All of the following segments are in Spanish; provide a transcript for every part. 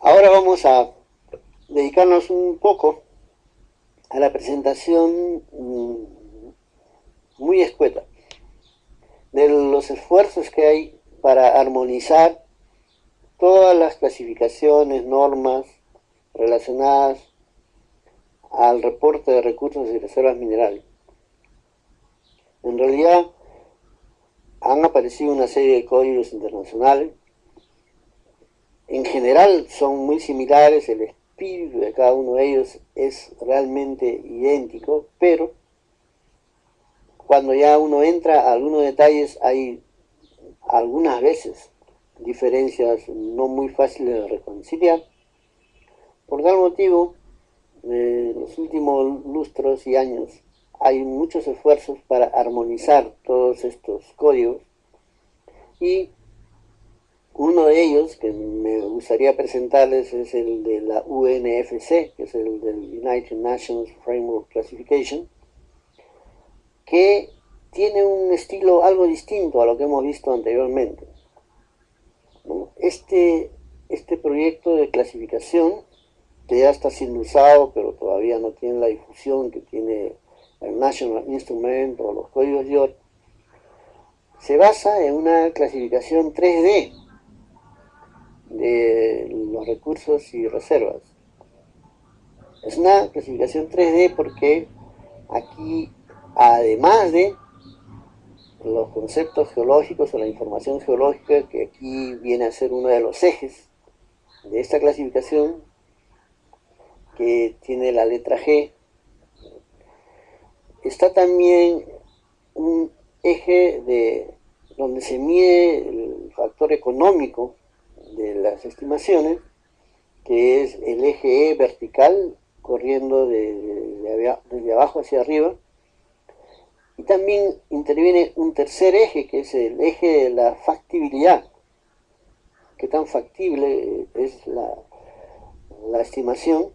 Ahora vamos a dedicarnos un poco a la presentación muy escueta de los esfuerzos que hay para armonizar todas las clasificaciones, normas relacionadas al reporte de recursos y reservas minerales. En realidad han aparecido una serie de códigos internacionales. En general son muy similares, el espíritu de cada uno de ellos es realmente idéntico, pero cuando ya uno entra a algunos detalles hay algunas veces diferencias no muy fáciles de reconciliar. Por tal motivo, en los últimos lustros y años hay muchos esfuerzos para armonizar todos estos códigos, y uno de ellos que me gustaría presentarles es el de la UNFC, que es el del United Nations Framework Classification, que tiene un estilo algo distinto a lo que hemos visto anteriormente. Este proyecto de clasificación, que ya está siendo usado, pero todavía no tiene la difusión que tiene el National Instrument o los códigos YOR, se basa en una clasificación 3D de los recursos y reservas. Es una clasificación 3D porque aquí, además de los conceptos geológicos o la información geológica, que aquí viene a ser uno de los ejes de esta clasificación, que tiene la letra G, está también un eje de donde se mide el factor económico de las estimaciones, que es el eje E vertical, corriendo desde abajo hacia arriba. Y también interviene un tercer eje, que es el eje de la factibilidad. Qué tan factible es la estimación.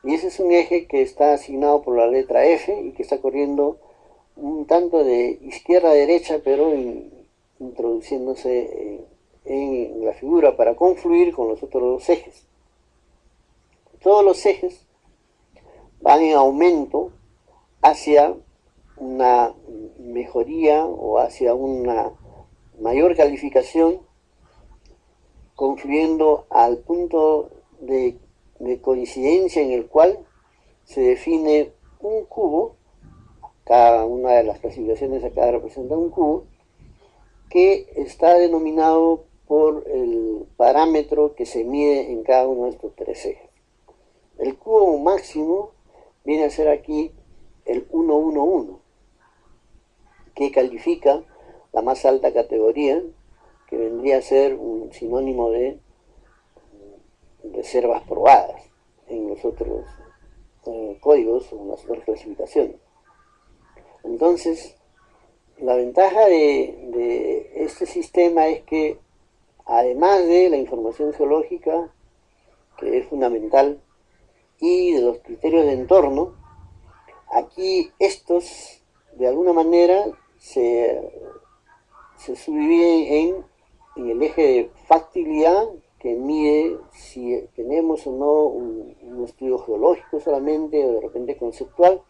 Y ese es un eje que está asignado por la letra F y que está corriendo un tanto de izquierda a derecha, pero introduciéndose en la figura para confluir con los otros dos ejes. Todos los ejes van en aumento hacia una mejoría o hacia una mayor calificación, confluyendo al punto de coincidencia en el cual se define un cubo. Cada una de las clasificaciones acá representa un cubo que está denominado por el parámetro que se mide en cada uno de estos tres ejes. El cubo máximo viene a ser aquí el 111, que califica la más alta categoría, que vendría a ser un sinónimo de reservas probadas en los otros códigos o en las otras clasificaciones. Entonces, la ventaja de este sistema es que, además de la información geológica, que es fundamental, y de los criterios de entorno, aquí estos, de alguna manera, se subdividen en el eje de factibilidad, que mide si tenemos o no un estudio geológico solamente, o de repente conceptual,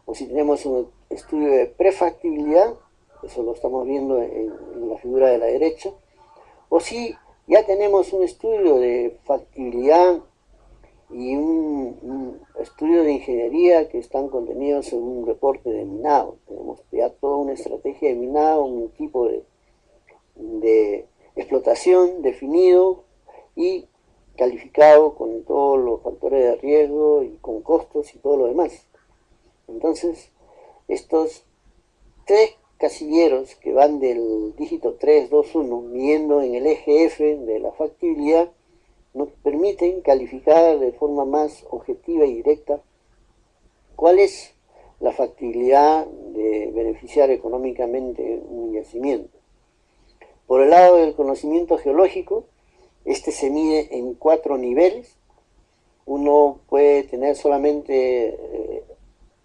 o si tenemos un estudio de prefactibilidad, eso lo estamos viendo en la figura de la derecha, o si ya tenemos un estudio de factibilidad y un estudio de ingeniería que están contenidos en un reporte de minado. Tenemos ya toda una estrategia de minado, un tipo de explotación definido y calificado con todos los factores de riesgo y con costos y todo lo demás. Entonces, estos tres casilleros que van del dígito 3, 2, 1, midiendo en el eje F de la factibilidad, nos permiten calificar de forma más objetiva y directa cuál es la factibilidad de beneficiar económicamente un yacimiento. Por el lado del conocimiento geológico, este se mide en 4 niveles. Uno puede tener solamente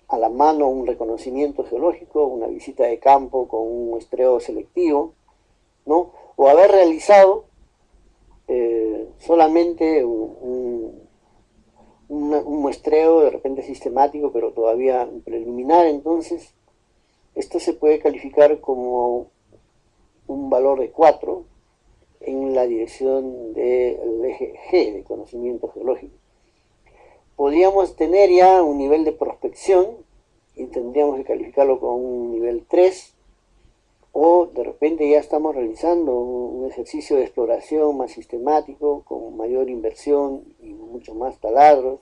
a la mano un reconocimiento geológico, una visita de campo con un muestreo selectivo, ¿no? O haber realizado solamente un muestreo de repente sistemático, pero todavía preliminar. Entonces esto se puede calificar como un valor de 4 en la dirección del eje G de conocimiento geológico. Podríamos tener ya un nivel de prospección y tendríamos que calificarlo con un nivel 3, o de repente ya estamos realizando un ejercicio de exploración más sistemático, con mayor inversión y mucho más taladros,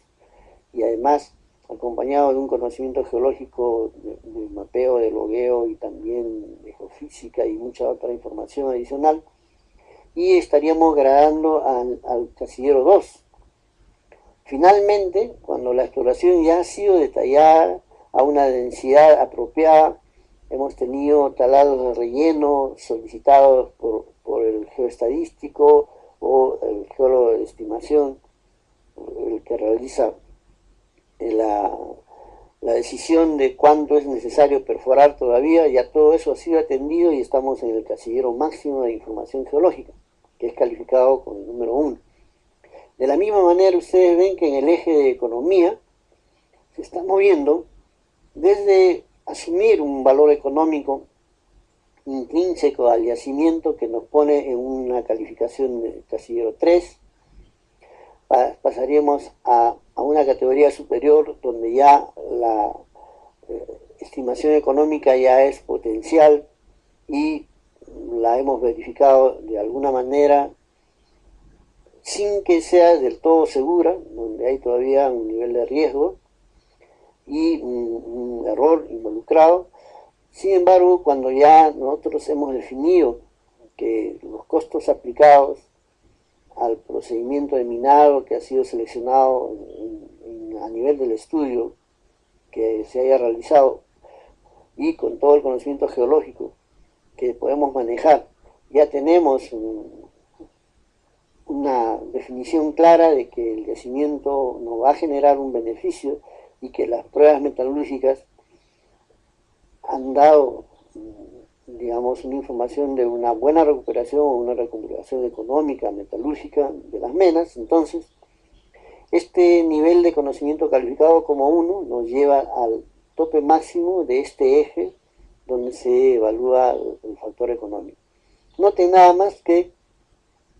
y además acompañado de un conocimiento geológico de mapeo, de logueo y también de geofísica y mucha otra información adicional, y estaríamos gradando al casillero 2. Finalmente, cuando la exploración ya ha sido detallada a una densidad apropiada, hemos tenido taladros de relleno solicitados por el geoestadístico o el geólogo de estimación, el que realiza la decisión de cuánto es necesario perforar todavía. Ya todo eso ha sido atendido y estamos en el casillero máximo de información geológica, que es calificado con el número 1. De la misma manera, ustedes ven que en el eje de economía se está moviendo desde asumir un valor económico intrínseco al yacimiento, que nos pone en una calificación de casillero 3, pasaríamos a una categoría superior donde ya la estimación económica ya es potencial y la hemos verificado de alguna manera sin que sea del todo segura, donde hay todavía un nivel de riesgo y un error involucrado. Sin embargo, cuando ya nosotros hemos definido que los costos aplicados al procedimiento de minado que ha sido seleccionado a nivel del estudio que se haya realizado y con todo el conocimiento geológico que podemos manejar, ya tenemos una definición clara de que el yacimiento nos va a generar un beneficio y que las pruebas metalúrgicas han dado, digamos, una información de una buena recuperación o una recuperación económica, metalúrgica de las menas. Entonces, este nivel de conocimiento calificado como 1 nos lleva al tope máximo de este eje donde se evalúa el factor económico. Noten nada más que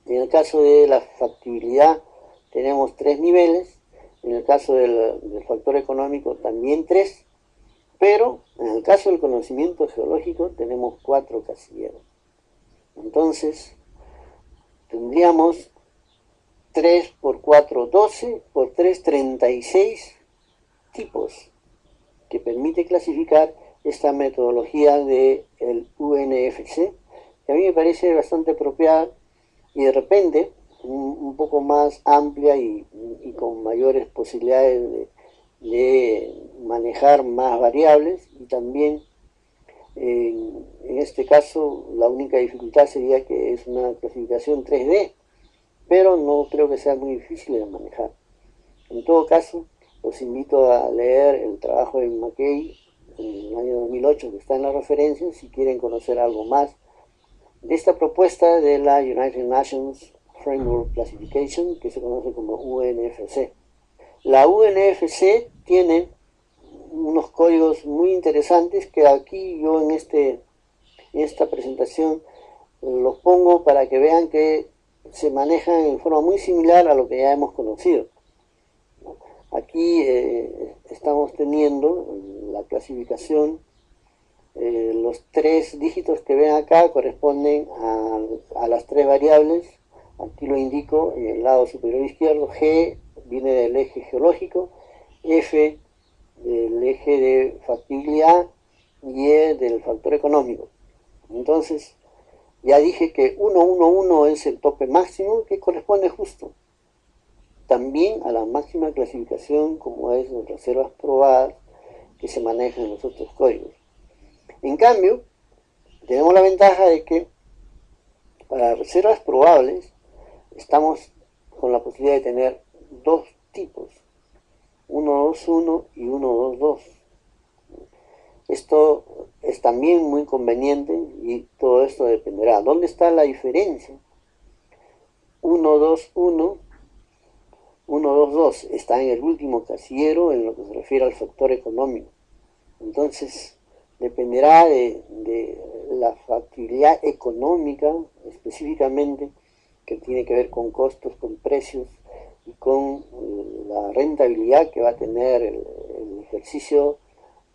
en el caso de la factibilidad tenemos 3 niveles, en el caso del factor económico también 3, pero en el caso del conocimiento geológico tenemos 4 casilleros. Entonces tendríamos 3 por 4, 12, por 3, 36 tipos que permite clasificar esta metodología del UNFC, que a mí me parece bastante apropiada y de repente un poco más amplia y con mayores posibilidades de manejar más variables. Y también en este caso la única dificultad sería que es una clasificación 3D, pero no creo que sea muy difícil de manejar. En todo caso, los invito a leer el trabajo de McKay en el año 2008, que está en la referencia, si quieren conocer algo más de esta propuesta de la United Nations Framework Classification, que se conoce como UNFC. La UNFC tiene unos códigos muy interesantes que aquí yo en esta presentación los pongo para que vean que se manejan en forma muy similar a lo que ya hemos conocido. Aquí estamos teniendo la clasificación. Los 3 dígitos que ven acá corresponden a las 3 variables. Aquí lo indico en el lado superior izquierdo. G viene del eje geológico, F del eje de factibilidad y E del factor económico. Entonces, ya dije que 111 es el tope máximo, que corresponde justo también a la máxima clasificación, como es las reservas probadas, que se manejan en los otros códigos. En cambio, tenemos la ventaja de que para reservas probables estamos con la posibilidad de tener 2 tipos, 121 y 122. Esto es también muy conveniente y todo esto dependerá. ¿Dónde está la diferencia? 121, 122, está en el último casillero en lo que se refiere al factor económico. Entonces, dependerá de la factibilidad económica específicamente, que tiene que ver con costos, con precios y con la rentabilidad que va a tener el ejercicio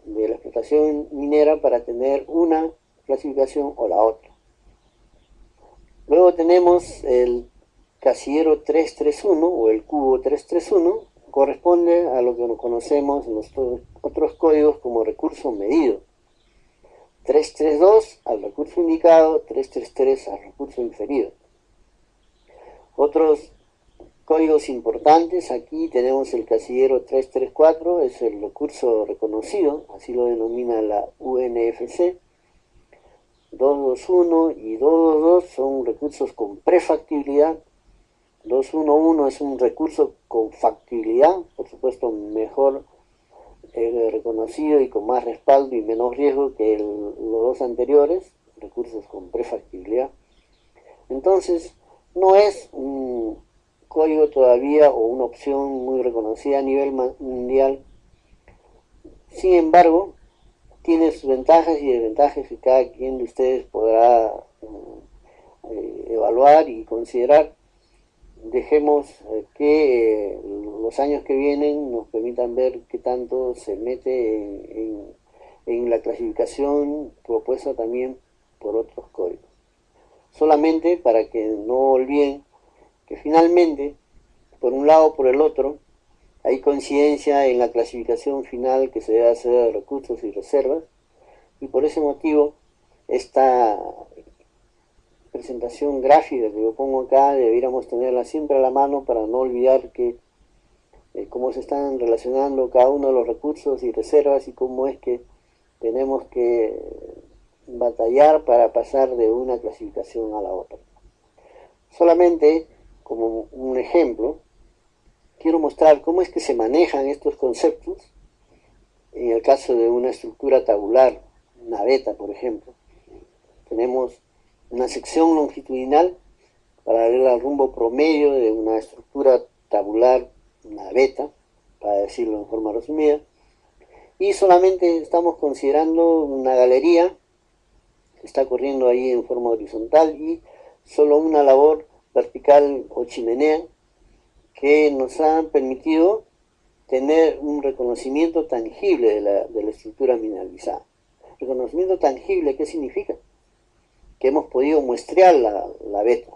de la explotación minera para tener una clasificación o la otra. Luego tenemos el casillero 331 o el cubo 331, corresponde a lo que conocemos en los otros códigos como recurso medido. 332 al recurso indicado, 333 al recurso inferido. Otros códigos importantes, aquí tenemos el casillero 334, es el recurso reconocido, así lo denomina la UNFC. 221 y 222 son recursos con prefactibilidad. 211 es un recurso con factibilidad, por supuesto mejor reconocido y con más respaldo y menos riesgo que los dos anteriores, recursos con prefactibilidad. Entonces, no es un código todavía o una opción muy reconocida a nivel mundial. Sin embargo, tiene sus ventajas y desventajas que cada quien de ustedes podrá evaluar y considerar. Dejemos que los años que vienen nos permitan ver qué tanto se mete en la clasificación propuesta también por otros códigos. Solamente para que no olviden que finalmente, por un lado o por el otro, hay coincidencia en la clasificación final que se debe hacer de recursos y reservas, y por ese motivo esta presentación gráfica que yo pongo acá debiéramos tenerla siempre a la mano para no olvidar que cómo se están relacionando cada uno de los recursos y reservas y cómo es que tenemos que batallar para pasar de una clasificación a la otra. Solamente como un ejemplo, quiero mostrar cómo es que se manejan estos conceptos en el caso de una estructura tabular, una beta, por ejemplo. Tenemos una sección longitudinal paralela al rumbo promedio de una estructura tabular, una beta, para decirlo en forma resumida, y solamente estamos considerando una galería que está corriendo ahí en forma horizontal y solo una labor vertical o chimenea que nos han permitido tener un reconocimiento tangible de la estructura mineralizada. Reconocimiento tangible, ¿qué significa? Que hemos podido muestrear la beta.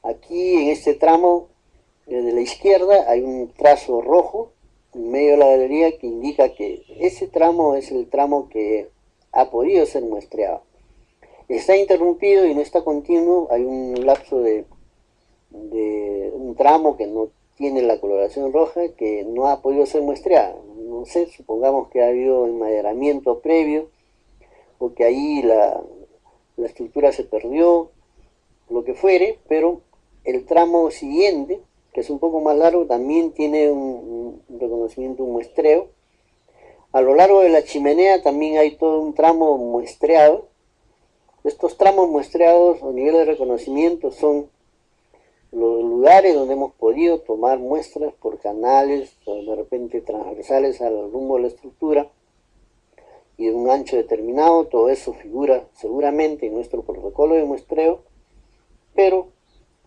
Aquí en este tramo de la izquierda hay un trazo rojo en medio de la galería que indica que ese tramo es el tramo que ha podido ser muestreado. Está interrumpido y no está continuo, hay un lapso de un tramo que no tiene la coloración roja, que no ha podido ser muestreado. No sé, supongamos que ha habido enmaderamiento previo, o que ahí la estructura se perdió, lo que fuere, pero el tramo siguiente, que es un poco más largo, también tiene un reconocimiento, un muestreo. A lo largo de la chimenea también hay todo un tramo muestreado. Estos tramos muestreados a nivel de reconocimiento son los lugares donde hemos podido tomar muestras por canales de repente transversales al rumbo de la estructura y de un ancho determinado. Todo eso figura seguramente en nuestro protocolo de muestreo, pero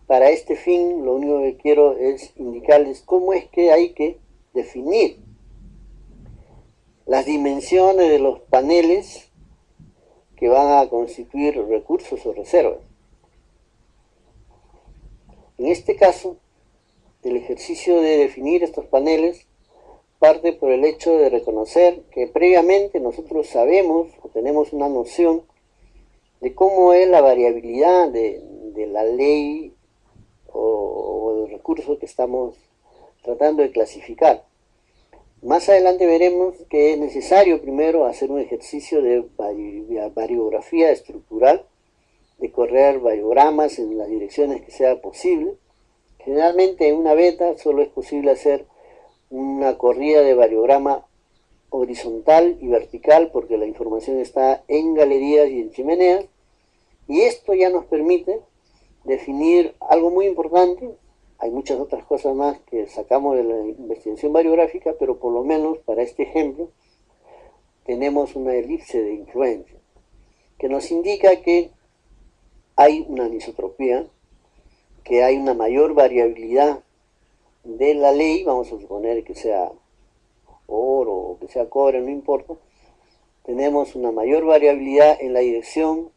para este fin lo único que quiero es indicarles cómo es que hay que definir las dimensiones de los paneles que van a constituir recursos o reservas. En este caso, el ejercicio de definir estos paneles parte por el hecho de reconocer que previamente nosotros sabemos o tenemos una noción de cómo es la variabilidad de la ley o del recurso que estamos tratando de clasificar. Más adelante veremos que es necesario primero hacer un ejercicio de variografía estructural, de correr variogramas en las direcciones que sea posible. Generalmente en una beta solo es posible hacer una corrida de variograma horizontal y vertical porque la información está en galerías y en chimeneas, y esto ya nos permite definir algo muy importante. Hay muchas otras cosas más que sacamos de la investigación variográfica, pero por lo menos para este ejemplo tenemos una elipse de influencia, que nos indica que hay una anisotropía, que hay una mayor variabilidad de la ley, vamos a suponer que sea oro o que sea cobre, no importa. Tenemos una mayor variabilidad en la dirección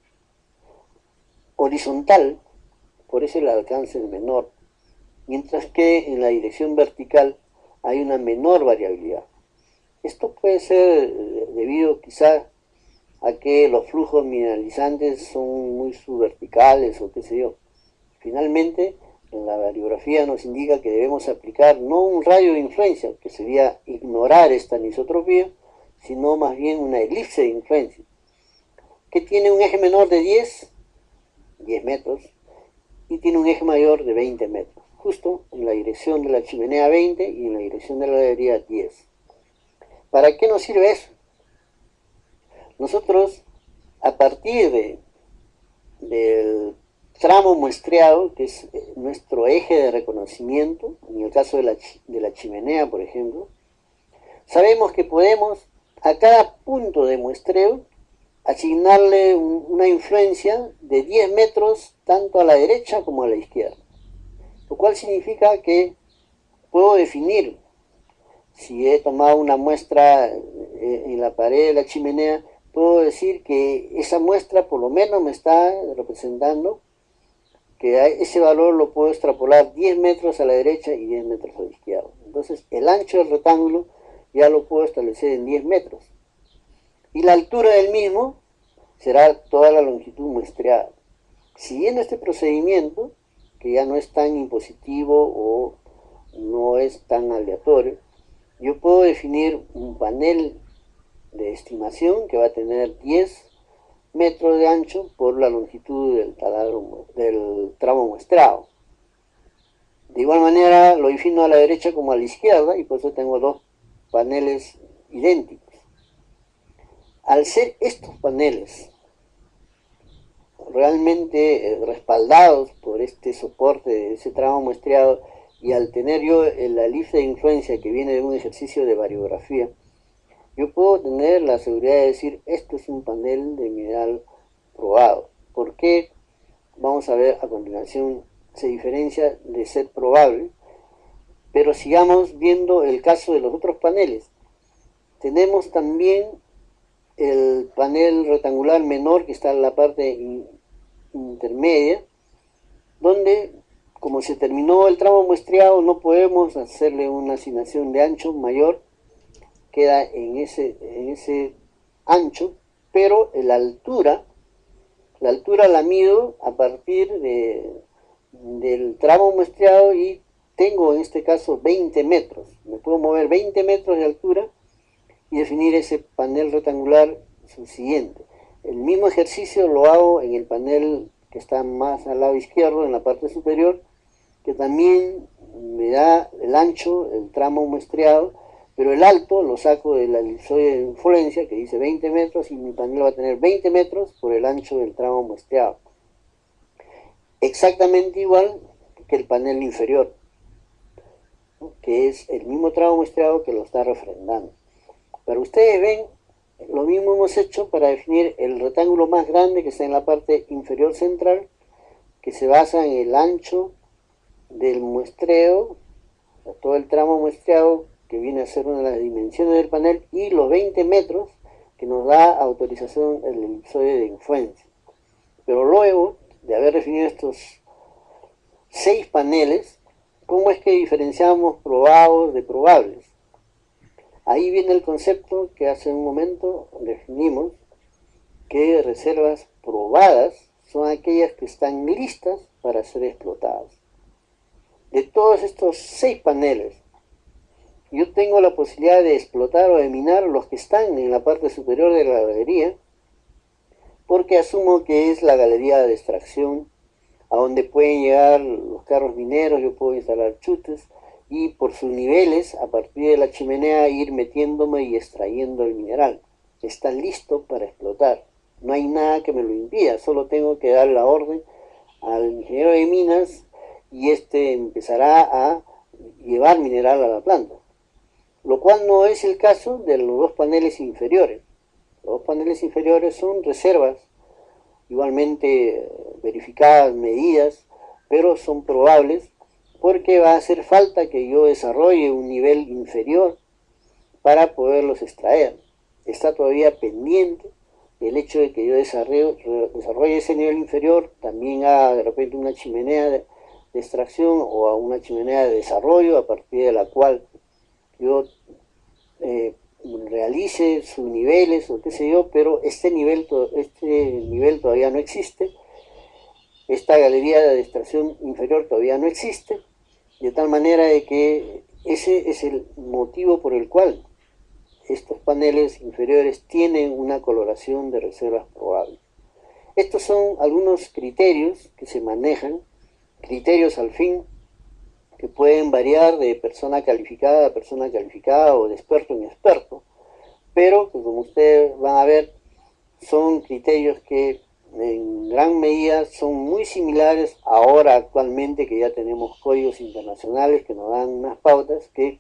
horizontal, por eso el alcance es menor, mientras que en la dirección vertical hay una menor variabilidad. Esto puede ser debido quizá a que los flujos mineralizantes son muy subverticales o qué sé yo. Finalmente, en la variografía nos indica que debemos aplicar no un radio de influencia, que sería ignorar esta anisotropía, sino más bien una elipse de influencia, que tiene un eje menor de 10 metros, y tiene un eje mayor de 20 metros, justo en la dirección de la chimenea 20 y en la dirección de la galería 10. ¿Para qué nos sirve eso? Nosotros, a partir del tramo muestreado, que es nuestro eje de reconocimiento, en el caso de la chimenea, por ejemplo, sabemos que podemos a cada punto de muestreo asignarle una influencia de 10 metros tanto a la derecha como a la izquierda, lo cual significa que puedo definir, si he tomado una muestra en la pared de la chimenea, puedo decir que esa muestra por lo menos me está representando que ese valor lo puedo extrapolar 10 metros a la derecha y 10 metros a la izquierda. Entonces el ancho del rectángulo ya lo puedo establecer en 10 metros. Y la altura del mismo será toda la longitud muestreada. Siguiendo este procedimiento, que ya no es tan impositivo o no es tan aleatorio, yo puedo definir un panel de estimación que va a tener 10 metros de ancho por la longitud del tramo muestrado. De igual manera lo defino a la derecha como a la izquierda y por eso tengo dos paneles idénticos. Al ser estos paneles realmente respaldados por este soporte de ese tramo muestreado y al tener yo la elipse de influencia que viene de un ejercicio de variografía, yo puedo tener la seguridad de decir esto es un panel de mineral probado. ¿Por qué? Vamos a ver a continuación, se diferencia de ser probable, pero sigamos viendo el caso de los otros paneles. Tenemos también el panel rectangular menor que está en la parte intermedia, donde como se terminó el tramo muestreado no podemos hacerle una asignación de ancho mayor, queda en ese ancho, pero la altura la mido a partir del tramo muestreado y tengo en este caso 20 metros. Me puedo mover 20 metros de altura y definir ese panel rectangular subsiguiente. El mismo ejercicio lo hago en el panel que está más al lado izquierdo, en la parte superior, que también me da el ancho, el tramo muestreado, pero el alto lo saco de la elipsoide de influencia, que dice 20 metros, y mi panel va a tener 20 metros por el ancho del tramo muestreado. Exactamente igual que el panel inferior, que es el mismo tramo muestreado que lo está refrendando. Pero ustedes ven, lo mismo hemos hecho para definir el rectángulo más grande que está en la parte inferior central, que se basa en el ancho del muestreo, todo el tramo muestreado, que viene a ser una de las dimensiones del panel, y los 20 metros que nos da autorización el elipsoide de influencia. Pero luego de haber definido estos 6 paneles, ¿cómo es que diferenciamos probados de probables? Ahí viene el concepto que hace un momento definimos, que reservas probadas son aquellas que están listas para ser explotadas. De todos estos 6 paneles, yo tengo la posibilidad de explotar o de minar los que están en la parte superior de la galería, porque asumo que es la galería de extracción, a donde pueden llegar los carros mineros, yo puedo instalar chutes, y por sus niveles, a partir de la chimenea, ir metiéndome y extrayendo el mineral. Está listo para explotar. No hay nada que me lo impida, solo tengo que dar la orden al ingeniero de minas y este empezará a llevar mineral a la planta, lo cual no es el caso de los dos paneles inferiores. Los dos paneles inferiores son reservas, igualmente verificadas, medidas, pero son probables porque va a hacer falta que yo desarrolle un nivel inferior para poderlos extraer. Está todavía pendiente el hecho de que yo desarrolle ese nivel inferior, también haga de repente una chimenea de extracción o una chimenea de desarrollo a partir de la cual yo realice sus niveles o qué sé yo, pero este nivel todavía no existe, esta galería de extracción inferior todavía no existe, de tal manera de que ese es el motivo por el cual estos paneles inferiores tienen una coloración de reservas probables. Estos son algunos criterios que se manejan, criterios al fin, que pueden variar de persona calificada a persona calificada o de experto en experto, pero que como ustedes van a ver son criterios que en gran medida son muy similares ahora actualmente que ya tenemos códigos internacionales que nos dan unas pautas que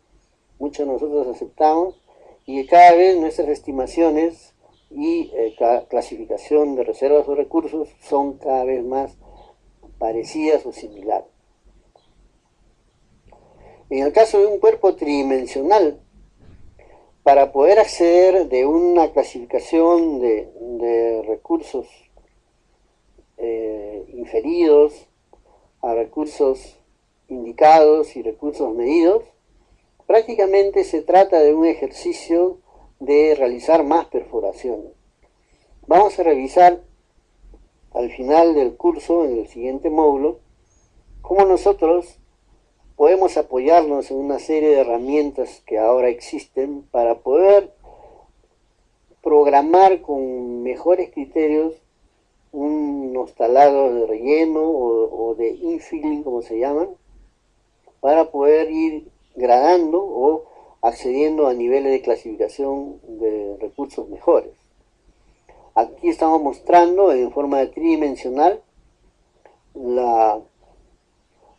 muchos de nosotros aceptamos y que cada vez nuestras estimaciones y clasificación de reservas o recursos son cada vez más parecidas o similares. En el caso de un cuerpo tridimensional, para poder acceder de una clasificación de recursos inferidos a recursos indicados y recursos medidos, prácticamente se trata de un ejercicio de realizar más perforaciones. Vamos a revisar al final del curso, en el siguiente módulo, cómo nosotros podemos apoyarnos en una serie de herramientas que ahora existen para poder programar con mejores criterios unos taladros de relleno o de infilling, como se llaman, para poder ir gradando o accediendo a niveles de clasificación de recursos mejores. Aquí estamos mostrando en forma tridimensional la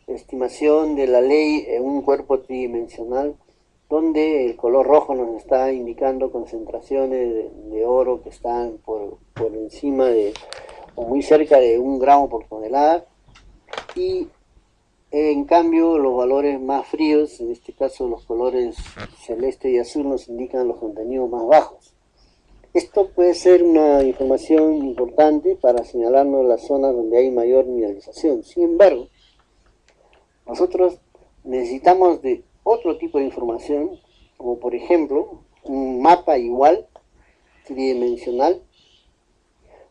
estimación de la ley en un cuerpo tridimensional, donde el color rojo nos está indicando concentraciones de oro que están por encima de o muy cerca de 1 gramo por tonelada, y en cambio los valores más fríos, en este caso los colores celeste y azul, nos indican los contenidos más bajos. Esto puede ser una información importante para señalarnos las zonas donde hay mayor mineralización. Sin embargo, nosotros necesitamos de otro tipo de información, como por ejemplo un mapa igual, tridimensional,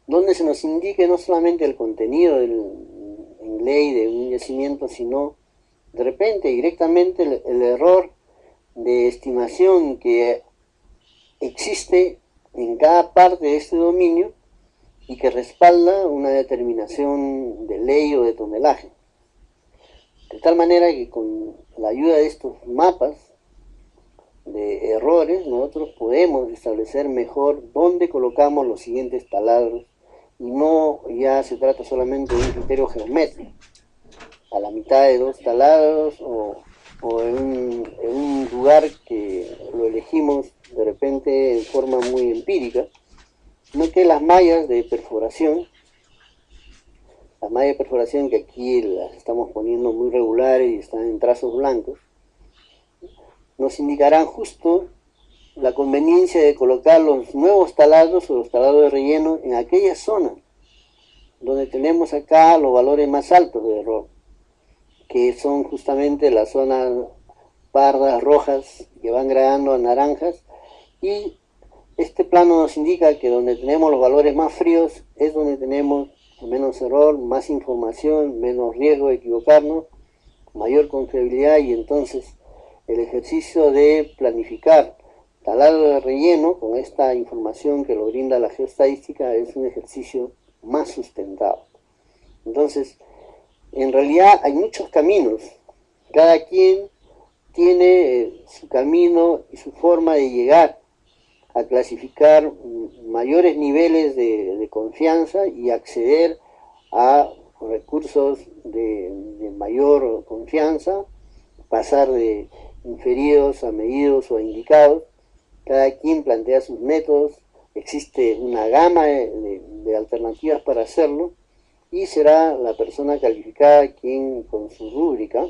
donde se nos indique no solamente el contenido en ley de un yacimiento, sino de repente directamente el error de estimación que existe en cada parte de este dominio y que respalda una determinación de ley o de tonelaje. De tal manera que con la ayuda de estos mapas de errores, nosotros podemos establecer mejor dónde colocamos los siguientes taladros, y no ya se trata solamente de un criterio geométrico, a la mitad de 2 taladros o en un lugar que lo elegimos de repente en forma muy empírica, sino que las mallas de perforación, que aquí las estamos poniendo muy regulares y están en trazos blancos, nos indicarán justo la conveniencia de colocar los nuevos taladros o los taladros de relleno en aquella zona donde tenemos acá los valores más altos de error, que son justamente las zonas pardas, rojas, que van gradando a naranjas, y este plano nos indica que donde tenemos los valores más fríos es donde tenemos menos error, más información, menos riesgo de equivocarnos, mayor confiabilidad, y entonces el ejercicio de planificar taladro de relleno con esta información que lo brinda la geoestadística es un ejercicio más sustentado. Entonces, en realidad hay muchos caminos, cada quien tiene su camino y su forma de llegar a clasificar mayores niveles de confianza y acceder a recursos de mayor confianza, pasar de inferidos a medidos o a indicados. Cada quien plantea sus métodos, existe una gama de alternativas para hacerlo, y será la persona calificada quien con su rúbrica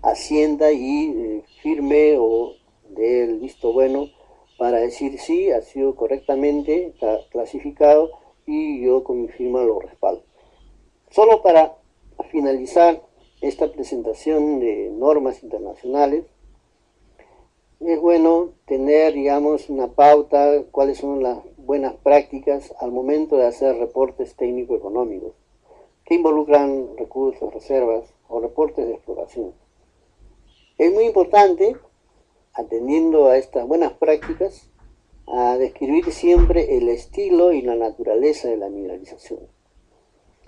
asienta y firme o dé el visto bueno para decir sí, ha sido correctamente clasificado y yo con mi firma lo respaldo. Solo para finalizar esta presentación de normas internacionales, es bueno tener, digamos, una pauta, cuáles son las buenas prácticas al momento de hacer reportes técnico-económicos, que involucran recursos, reservas o reportes de exploración. Es muy importante, atendiendo a estas buenas prácticas, a describir siempre el estilo y la naturaleza de la mineralización.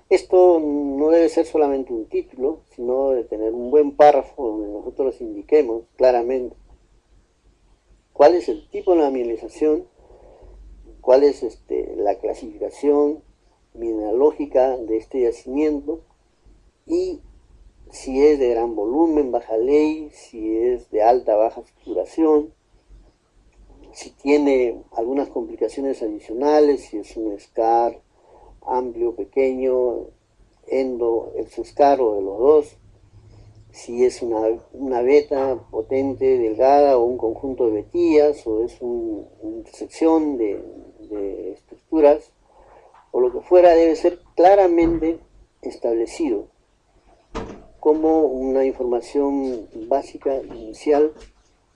Esto no debe ser solamente un título, sino de tener un buen párrafo donde nosotros indiquemos claramente cuál es el tipo de la mineralización, cuál es la clasificación mineralógica de este yacimiento, y si es de gran volumen, baja ley, si es de alta, baja saturación, si tiene algunas complicaciones adicionales, si es un scar amplio, pequeño, endo, exoscar o de los dos, si es una veta potente, delgada o un conjunto de vetillas, o es una intersección de estructuras, o lo que fuera, debe ser claramente establecido como una información básica inicial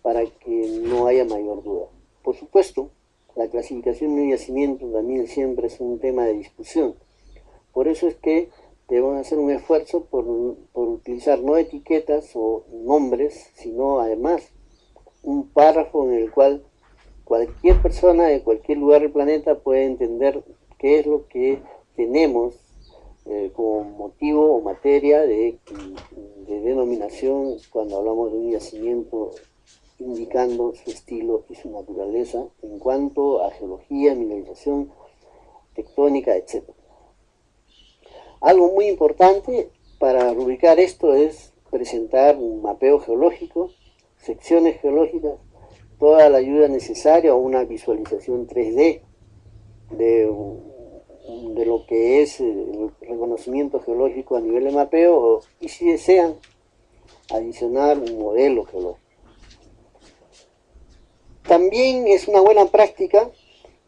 para que no haya mayor duda. Por supuesto, la clasificación de un yacimiento también siempre es un tema de discusión. Por eso es que debemos hacer un esfuerzo por utilizar no etiquetas o nombres, sino además un párrafo en el cual cualquier persona de cualquier lugar del planeta puede entender qué es lo que tenemos como motivo o materia de denominación cuando hablamos de un yacimiento, indicando su estilo y su naturaleza en cuanto a geología, mineralización, tectónica, etc. Algo muy importante para rubricar esto es presentar un mapeo geológico, secciones geológicas, toda la ayuda necesaria o una visualización 3D de lo que es el reconocimiento geológico a nivel de mapeo, y si desean adicionar un modelo geológico. También es una buena práctica,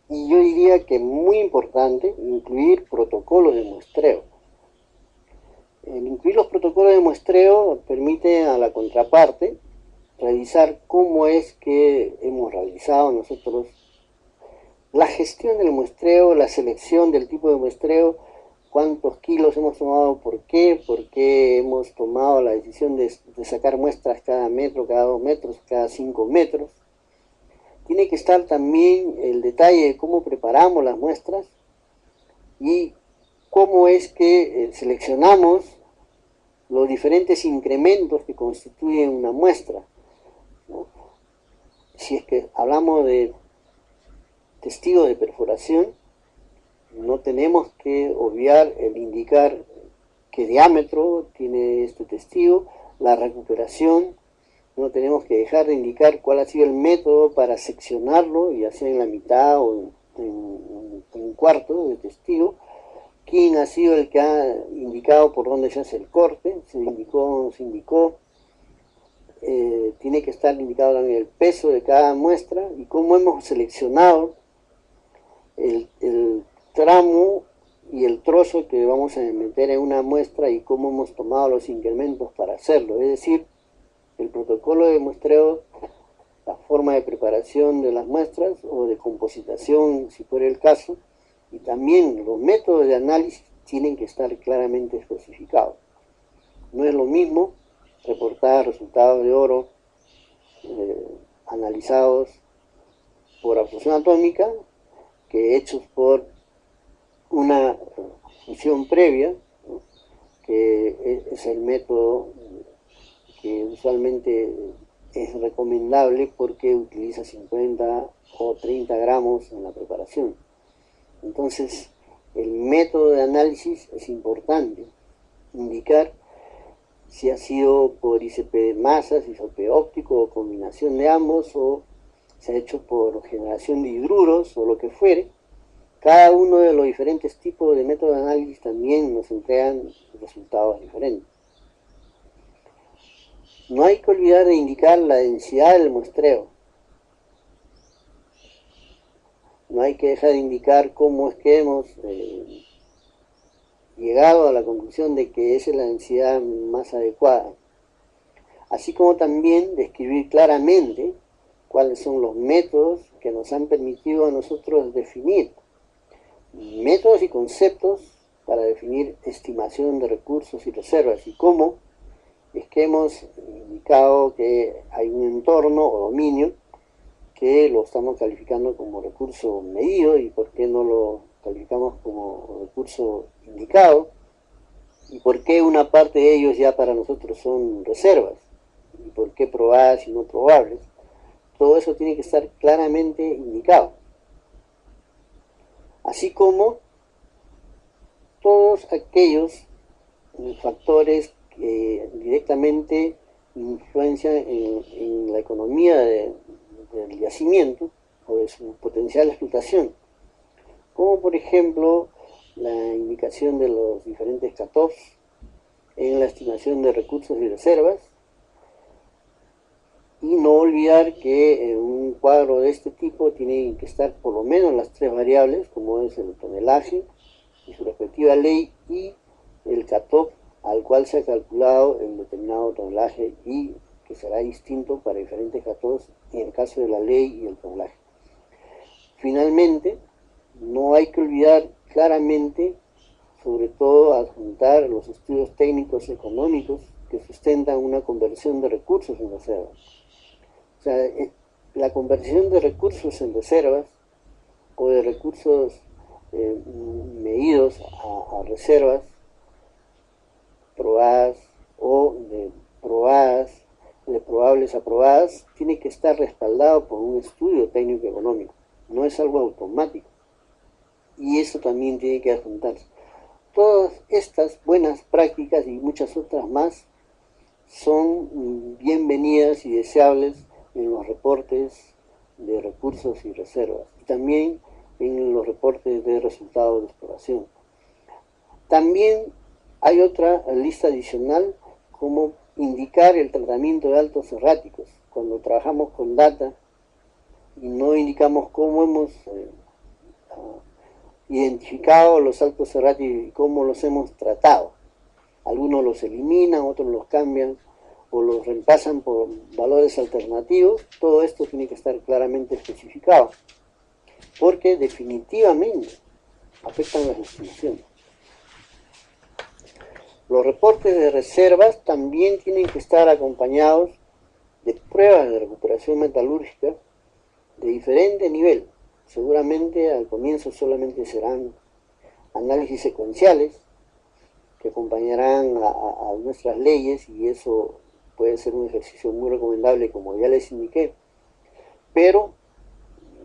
y yo diría que muy importante, incluir protocolos de muestreo. El incluir los protocolos de muestreo permite a la contraparte revisar cómo es que hemos realizado nosotros la gestión del muestreo, la selección del tipo de muestreo, cuántos kilos hemos tomado, por qué hemos tomado la decisión de sacar muestras cada metro, cada 2 metros, cada 5 metros. Tiene que estar también el detalle de cómo preparamos las muestras y cómo es que seleccionamos los diferentes incrementos que constituyen una muestra, ¿no? Si es que hablamos de testigo de perforación, no tenemos que obviar el indicar qué diámetro tiene este testigo, la recuperación, no tenemos que dejar de indicar cuál ha sido el método para seccionarlo, ya sea en la mitad o en un cuarto de testigo, quién ha sido el que ha indicado por dónde se hace el corte, se indicó o no se indicó, tiene que estar indicado también el peso de cada muestra y cómo hemos seleccionado el tramo y el trozo que vamos a meter en una muestra y cómo hemos tomado los incrementos para hacerlo, es decir, el protocolo de muestreo, la forma de preparación de las muestras o de compositación si fuera el caso, y también los métodos de análisis tienen que estar claramente especificados. No es lo mismo reportar resultados de oro analizados por absorción atómica que hechos por una fusión previa, ¿no? Que es el método que usualmente es recomendable porque utiliza 50 o 30 gramos en la preparación. Entonces, el método de análisis es importante. Indicar si ha sido por ICP de masas, isótope óptico o combinación de ambos, o se ha hecho por generación de hidruros o lo que fuere. Cada uno de los diferentes tipos de métodos de análisis también nos entregan resultados diferentes. No hay que olvidar de indicar la densidad del muestreo. No hay que dejar de indicar cómo es que hemos llegado a la conclusión de que esa es la densidad más adecuada. Así como también describir claramente cuáles son los métodos que nos han permitido a nosotros definir métodos y conceptos para definir estimación de recursos y reservas, y cómo es que hemos indicado que hay un entorno o dominio que lo estamos calificando como recurso medido y por qué no lo calificamos como recurso indicado, y por qué una parte de ellos ya para nosotros son reservas, y por qué probadas y no probables. Todo eso tiene que estar claramente indicado. Así como todos aquellos factores que directamente influencian en la economía del yacimiento o de su potencial explotación, como por ejemplo la indicación de los diferentes cutoffs en la estimación de recursos y reservas, y no olvidar que en un cuadro de este tipo tienen que estar por lo menos las tres variables, como es el tonelaje y su respectiva ley, y el cutoff al cual se ha calculado el determinado tonelaje, y que será distinto para diferentes cutoffs en el caso de la ley y el tonelaje. Finalmente, no hay que olvidar claramente, sobre todo, adjuntar los estudios técnicos económicos que sustentan una conversión de recursos en reservas. O sea, la conversión de recursos en reservas o de recursos medidos a reservas probadas o de probables a probadas, tiene que estar respaldado por un estudio técnico económico. No es algo automático. Y eso también tiene que adjuntarse. Todas estas buenas prácticas y muchas otras más son bienvenidas y deseables en los reportes de recursos y reservas, y también en los reportes de resultados de exploración. También hay otra lista adicional, como indicar el tratamiento de altos erráticos. Cuando trabajamos con data y no indicamos cómo hemos identificado los altos erráticos y cómo los hemos tratado. Algunos los eliminan, otros los cambian o los reemplazan por valores alternativos. Todo esto tiene que estar claramente especificado, porque definitivamente afectan las estimaciones. Los reportes de reservas también tienen que estar acompañados de pruebas de recuperación metalúrgica de diferente nivel. Seguramente al comienzo solamente serán análisis secuenciales que acompañarán a nuestras leyes, y eso puede ser un ejercicio muy recomendable, como ya les indiqué, pero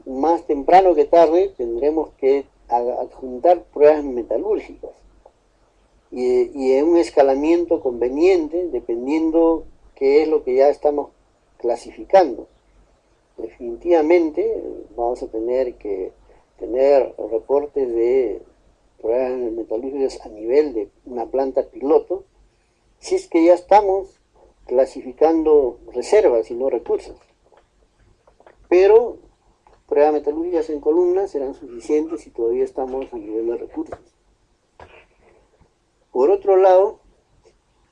más temprano que tarde tendremos que adjuntar pruebas metalúrgicas y en un escalamiento conveniente, dependiendo qué es lo que ya estamos clasificando. Definitivamente vamos a tener que tener reportes de pruebas metalúrgicas a nivel de una planta piloto, si es que ya estamos clasificando reservas y no recursos. Pero pruebas metalúrgicas en columnas serán suficientes si todavía estamos a nivel de recursos. Por otro lado,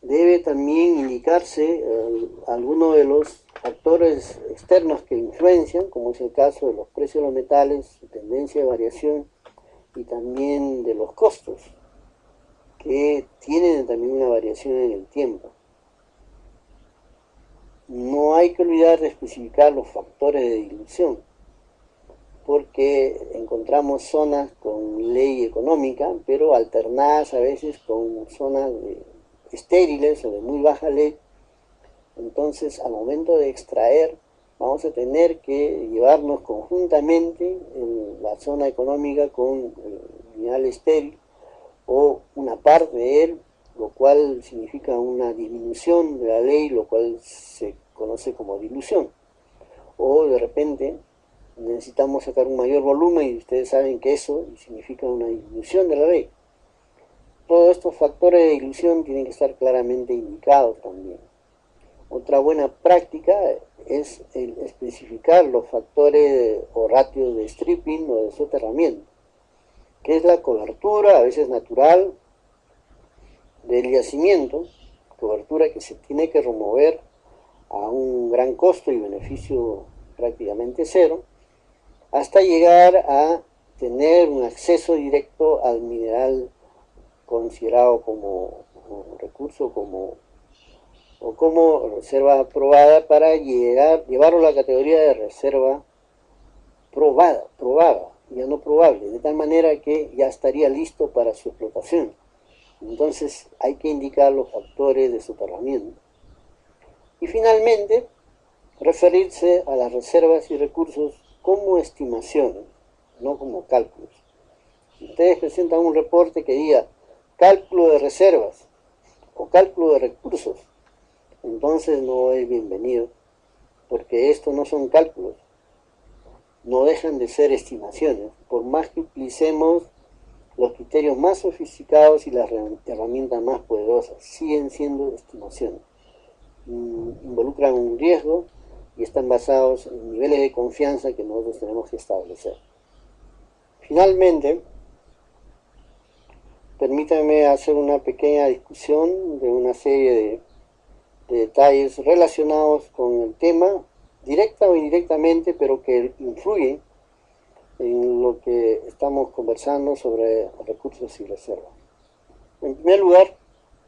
debe también indicarse algunos de los factores externos que influencian, como es el caso de los precios de los metales, su tendencia de variación, y también de los costos, que tienen también una variación en el tiempo. No hay que olvidar de especificar los factores de dilución, porque encontramos zonas con ley económica, pero alternadas a veces con zonas estériles o de muy baja ley. Entonces, al momento de extraer, vamos a tener que llevarnos conjuntamente en la zona económica con mineral estéril o una parte de él, lo cual significa una disminución de la ley, lo cual se conoce como dilución. O de repente necesitamos sacar un mayor volumen y ustedes saben que eso significa una disminución de la ley. Todos estos factores de dilución tienen que estar claramente indicados también. Otra buena práctica es el especificar los factores o ratios de stripping o de soterramiento, que es la cobertura, a veces natural, del yacimiento, cobertura que se tiene que remover a un gran costo y beneficio prácticamente cero, hasta llegar a tener un acceso directo al mineral considerado como recurso o como reserva aprobada para llevarlo a la categoría de reserva probada, ya no probable, de tal manera que ya estaría listo para su explotación. Entonces hay que indicar los factores de soterramiento. Y finalmente, referirse a las reservas y recursos como estimaciones, no como cálculos. Si ustedes presentan un reporte que diga cálculo de reservas o cálculo de recursos, entonces no es bienvenido, porque estos no son cálculos, no dejan de ser estimaciones. Por más que utilicemos los criterios más sofisticados y las herramientas más poderosas, siguen siendo estimaciones. Involucran un riesgo y están basados en niveles de confianza que nosotros tenemos que establecer. Finalmente, permítanme hacer una pequeña discusión de una serie de detalles relacionados con el tema, directa o indirectamente, pero que influyen en lo que estamos conversando sobre recursos y reservas. En primer lugar,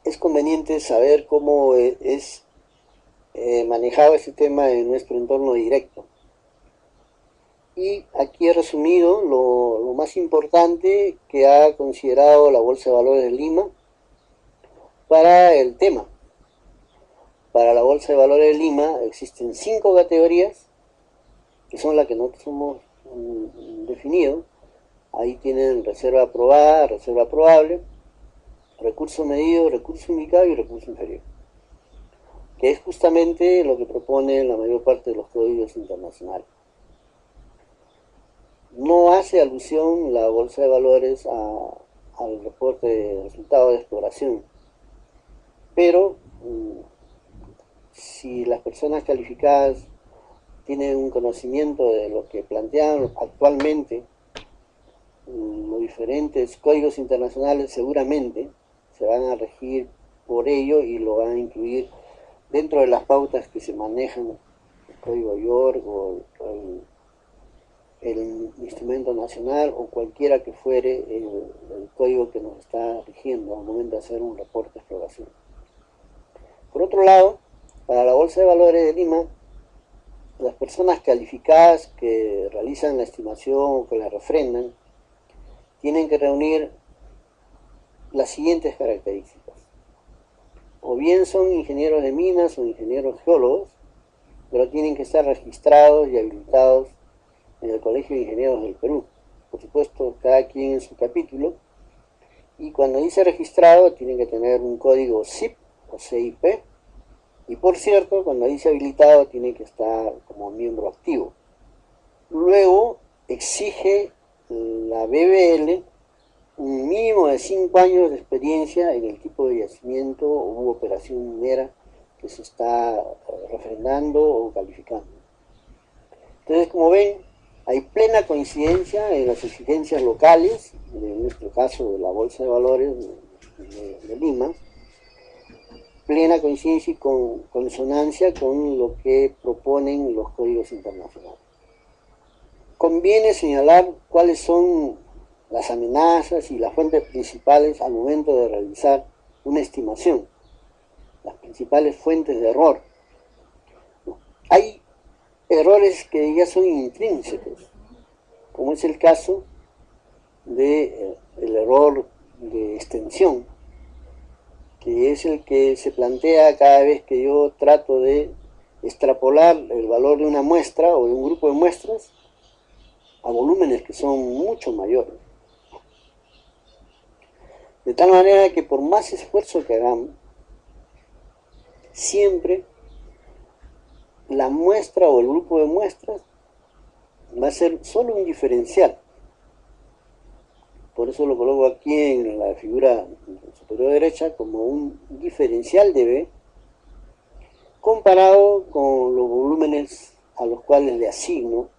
es conveniente saber cómo es manejado este tema en nuestro entorno directo. Y aquí he resumido lo más importante que ha considerado la Bolsa de Valores de Lima para el tema. Para la Bolsa de Valores de Lima existen 5 categorías, que son las que nosotros hemos definido. Ahí tienen reserva aprobada, reserva probable, recurso medido, recurso indicado y recurso inferior, que es justamente lo que propone la mayor parte de los códigos internacionales. No hace alusión la Bolsa de Valores al reporte de resultados de exploración, pero si las personas calificadas tienen un conocimiento de lo que plantean actualmente los diferentes códigos internacionales, seguramente se van a regir por ello y lo van a incluir dentro de las pautas que se manejan, el código York o el instrumento nacional o cualquiera que fuere el código que nos está rigiendo al momento de hacer un reporte de exploración. Por otro lado, para la Bolsa de Valores de Lima, las personas calificadas que realizan la estimación o que la refrendan tienen que reunir las siguientes características. O bien son ingenieros de minas o ingenieros geólogos, pero tienen que estar registrados y habilitados en el Colegio de Ingenieros del Perú. Por supuesto, cada quien en su capítulo. Y cuando dice registrado, tienen que tener un código CIP o CIP. Y por cierto, cuando dice habilitado, tiene que estar como miembro activo. Luego, exige la BBL un mínimo de 5 años de experiencia en el tipo de yacimiento u operación minera que se está refrendando o calificando. Entonces, como ven, hay plena coincidencia en las exigencias locales, en nuestro caso de la Bolsa de Valores de Lima, plena coincidencia y consonancia con lo que proponen los códigos internacionales. Conviene señalar cuáles son las amenazas y las fuentes principales al momento de realizar una estimación, las principales fuentes de error. Hay errores que ya son intrínsecos, como es el caso del error de extensión, que es el que se plantea cada vez que yo trato de extrapolar el valor de una muestra o de un grupo de muestras a volúmenes que son mucho mayores. De tal manera que por más esfuerzo que hagamos, siempre la muestra o el grupo de muestras va a ser solo un diferencial. Por eso lo coloco aquí en la figura superior derecha como un diferencial de B comparado con los volúmenes a los cuales le asigno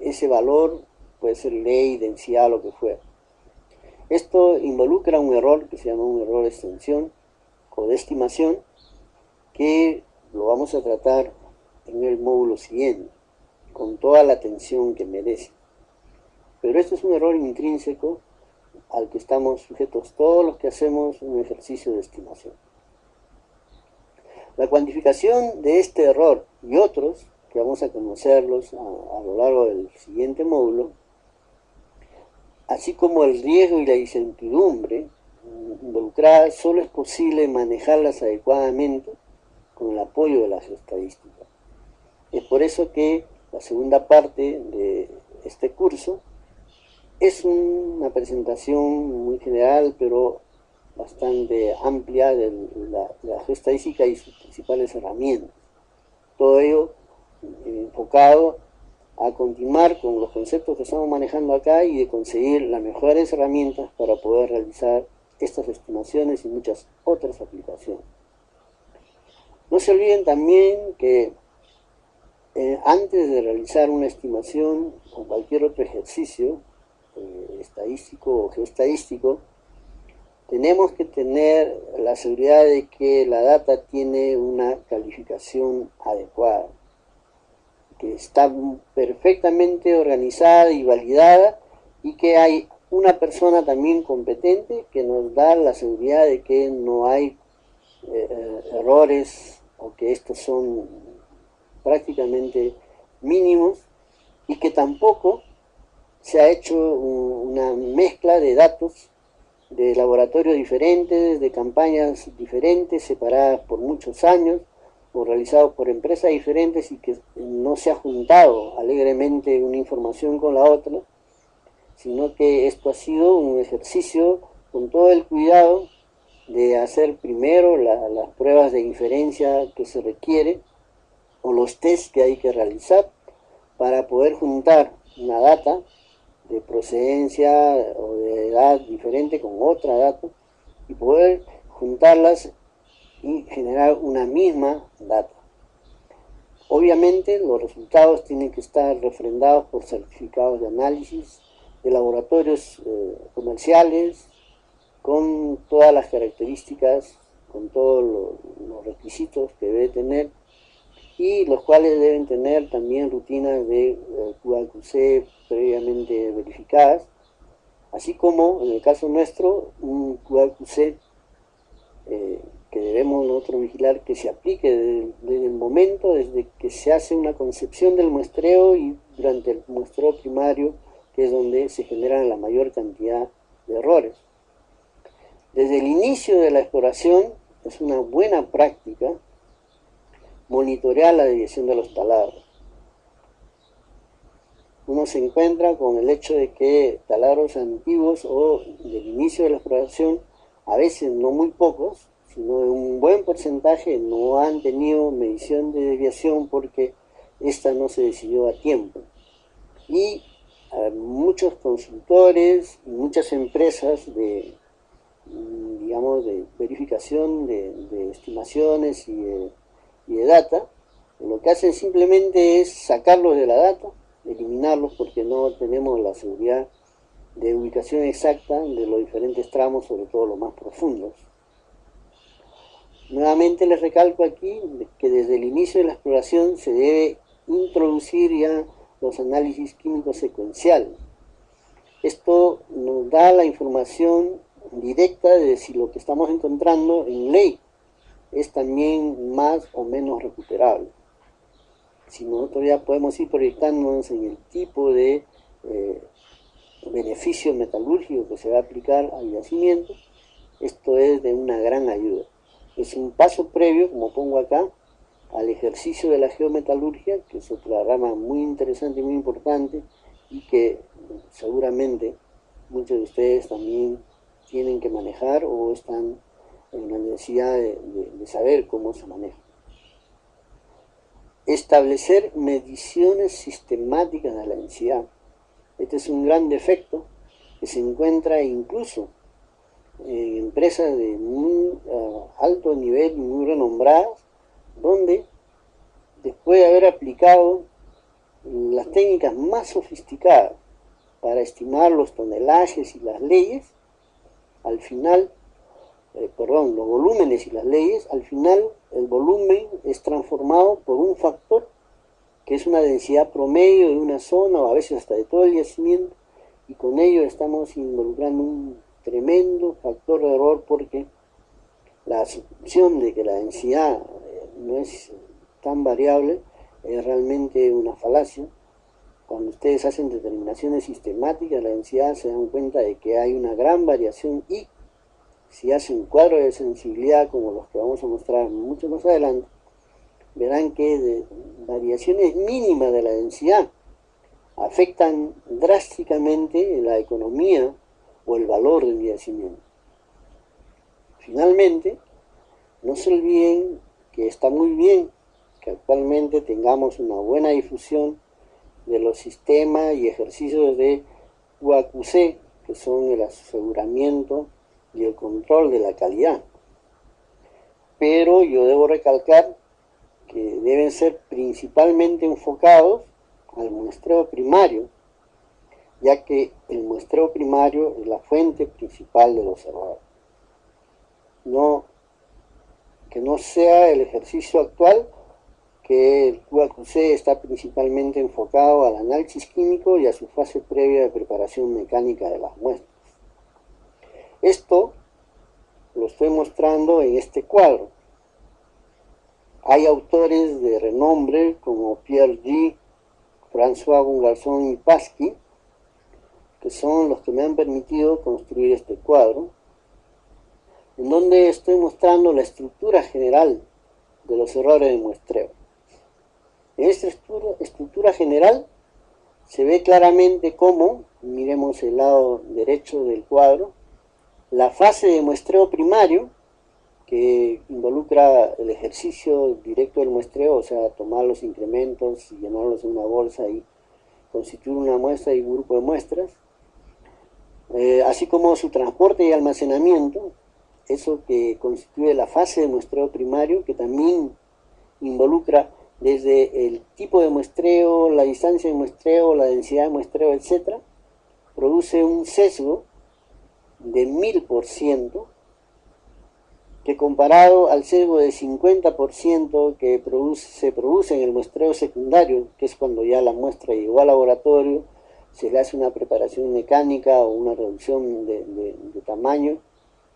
ese valor, puede ser ley, densidad, lo que fuera. Esto involucra un error que se llama un error de extensión o de estimación, que lo vamos a tratar en el módulo siguiente, con toda la atención que merece. Pero esto es un error intrínseco al que estamos sujetos todos los que hacemos un ejercicio de estimación. La cuantificación de este error y otros, que vamos a conocerlos a lo largo del siguiente módulo, así como el riesgo y la incertidumbre involucradas, solo es posible manejarlas adecuadamente con el apoyo de la geoestadística. Es por eso que la segunda parte de este curso es una presentación muy general, pero bastante amplia de la geoestadística y sus principales herramientas. Todo ello enfocado a continuar con los conceptos que estamos manejando acá y de conseguir las mejores herramientas para poder realizar estas estimaciones y muchas otras aplicaciones. No se olviden también que antes de realizar una estimación o cualquier otro ejercicio estadístico o geoestadístico, tenemos que tener la seguridad de que la data tiene una calificación adecuada, que está perfectamente organizada y validada, y que hay una persona también competente que nos da la seguridad de que no hay errores, o que estos son prácticamente mínimos, y que tampoco se ha hecho una mezcla de datos de laboratorios diferentes, de campañas diferentes, separadas por muchos años, o realizados por empresas diferentes, y que no se ha juntado alegremente una información con la otra, sino que esto ha sido un ejercicio con todo el cuidado de hacer primero las pruebas de inferencia que se requiere, o los tests que hay que realizar, para poder juntar una data de procedencia o de edad diferente con otra data, y poder juntarlas y generar una misma data. Obviamente los resultados tienen que estar refrendados por certificados de análisis de laboratorios comerciales, con todas las características, con todos los requisitos que debe tener, y los cuales deben tener también rutinas de QA/QC previamente verificadas, así como en el caso nuestro un QA/QC que debemos nosotros vigilar que se aplique desde el momento, desde que se hace una concepción del muestreo y durante el muestreo primario, que es donde se generan la mayor cantidad de errores. Desde el inicio de la exploración es una buena práctica monitorear la desviación de los taladros. Uno se encuentra con el hecho de que taladros antiguos o del inicio de la exploración, a veces no muy pocos, sino en un buen porcentaje, no han tenido medición de desviación porque esta no se decidió a tiempo. Y muchos consultores y muchas empresas de verificación de estimaciones y de data, lo que hacen simplemente es sacarlos de la data, eliminarlos, porque no tenemos la seguridad de ubicación exacta de los diferentes tramos, sobre todo los más profundos. Nuevamente les recalco aquí que desde el inicio de la exploración se debe introducir ya los análisis químicos secuenciales. Esto nos da la información directa de si lo que estamos encontrando en ley es también más o menos recuperable. Si nosotros ya podemos ir proyectándonos en el tipo de beneficio metalúrgico que se va a aplicar al yacimiento, esto es de una gran ayuda. Es un paso previo, como pongo acá, al ejercicio de la geometalurgia, que es otra rama muy interesante y muy importante, y que seguramente muchos de ustedes también tienen que manejar o están en la necesidad de saber cómo se maneja. Establecer mediciones sistemáticas de la densidad. Este es un gran defecto que se encuentra incluso en empresas de muy alto nivel y muy renombradas, donde después de haber aplicado las técnicas más sofisticadas para estimar los tonelajes y las leyes, al final, los volúmenes y las leyes, al final el volumen es transformado por un factor que es una densidad promedio de una zona o a veces hasta de todo el yacimiento, y con ello estamos involucrando un tremendo factor de error, porque la asunción de que la densidad no es tan variable es realmente una falacia. Cuando ustedes hacen determinaciones sistemáticas de la densidad se dan cuenta de que hay una gran variación, y si hacen un cuadro de sensibilidad como los que vamos a mostrar mucho más adelante, verán que variaciones mínimas de la densidad afectan drásticamente la economía o el valor del yacimiento. Finalmente, no se olviden que está muy bien que actualmente tengamos una buena difusión de los sistemas y ejercicios de QAQC, que son el aseguramiento y el control de la calidad. Pero yo debo recalcar que deben ser principalmente enfocados al muestreo primario, ya que el muestreo primario es la fuente principal de los errores. Que no sea el ejercicio actual, que el QAQC está principalmente enfocado al análisis químico y a su fase previa de preparación mecánica de las muestras. Esto lo estoy mostrando en este cuadro. Hay autores de renombre como Pierre G., François Gungarson y Pasky, que son los que me han permitido construir este cuadro, en donde estoy mostrando la estructura general de los errores de muestreo. En esta estructura general se ve claramente cómo, miremos el lado derecho del cuadro, la fase de muestreo primario, que involucra el ejercicio directo del muestreo, o sea, tomar los incrementos y llenarlos en una bolsa y constituir una muestra y un grupo de muestras, así como su transporte y almacenamiento, eso que constituye la fase de muestreo primario, que también involucra desde el tipo de muestreo, la distancia de muestreo, la densidad de muestreo, etc., produce un sesgo de 1000%, que comparado al sesgo de 50% que se produce en el muestreo secundario, que es cuando ya la muestra llegó al laboratorio, se le hace una preparación mecánica o una reducción de tamaño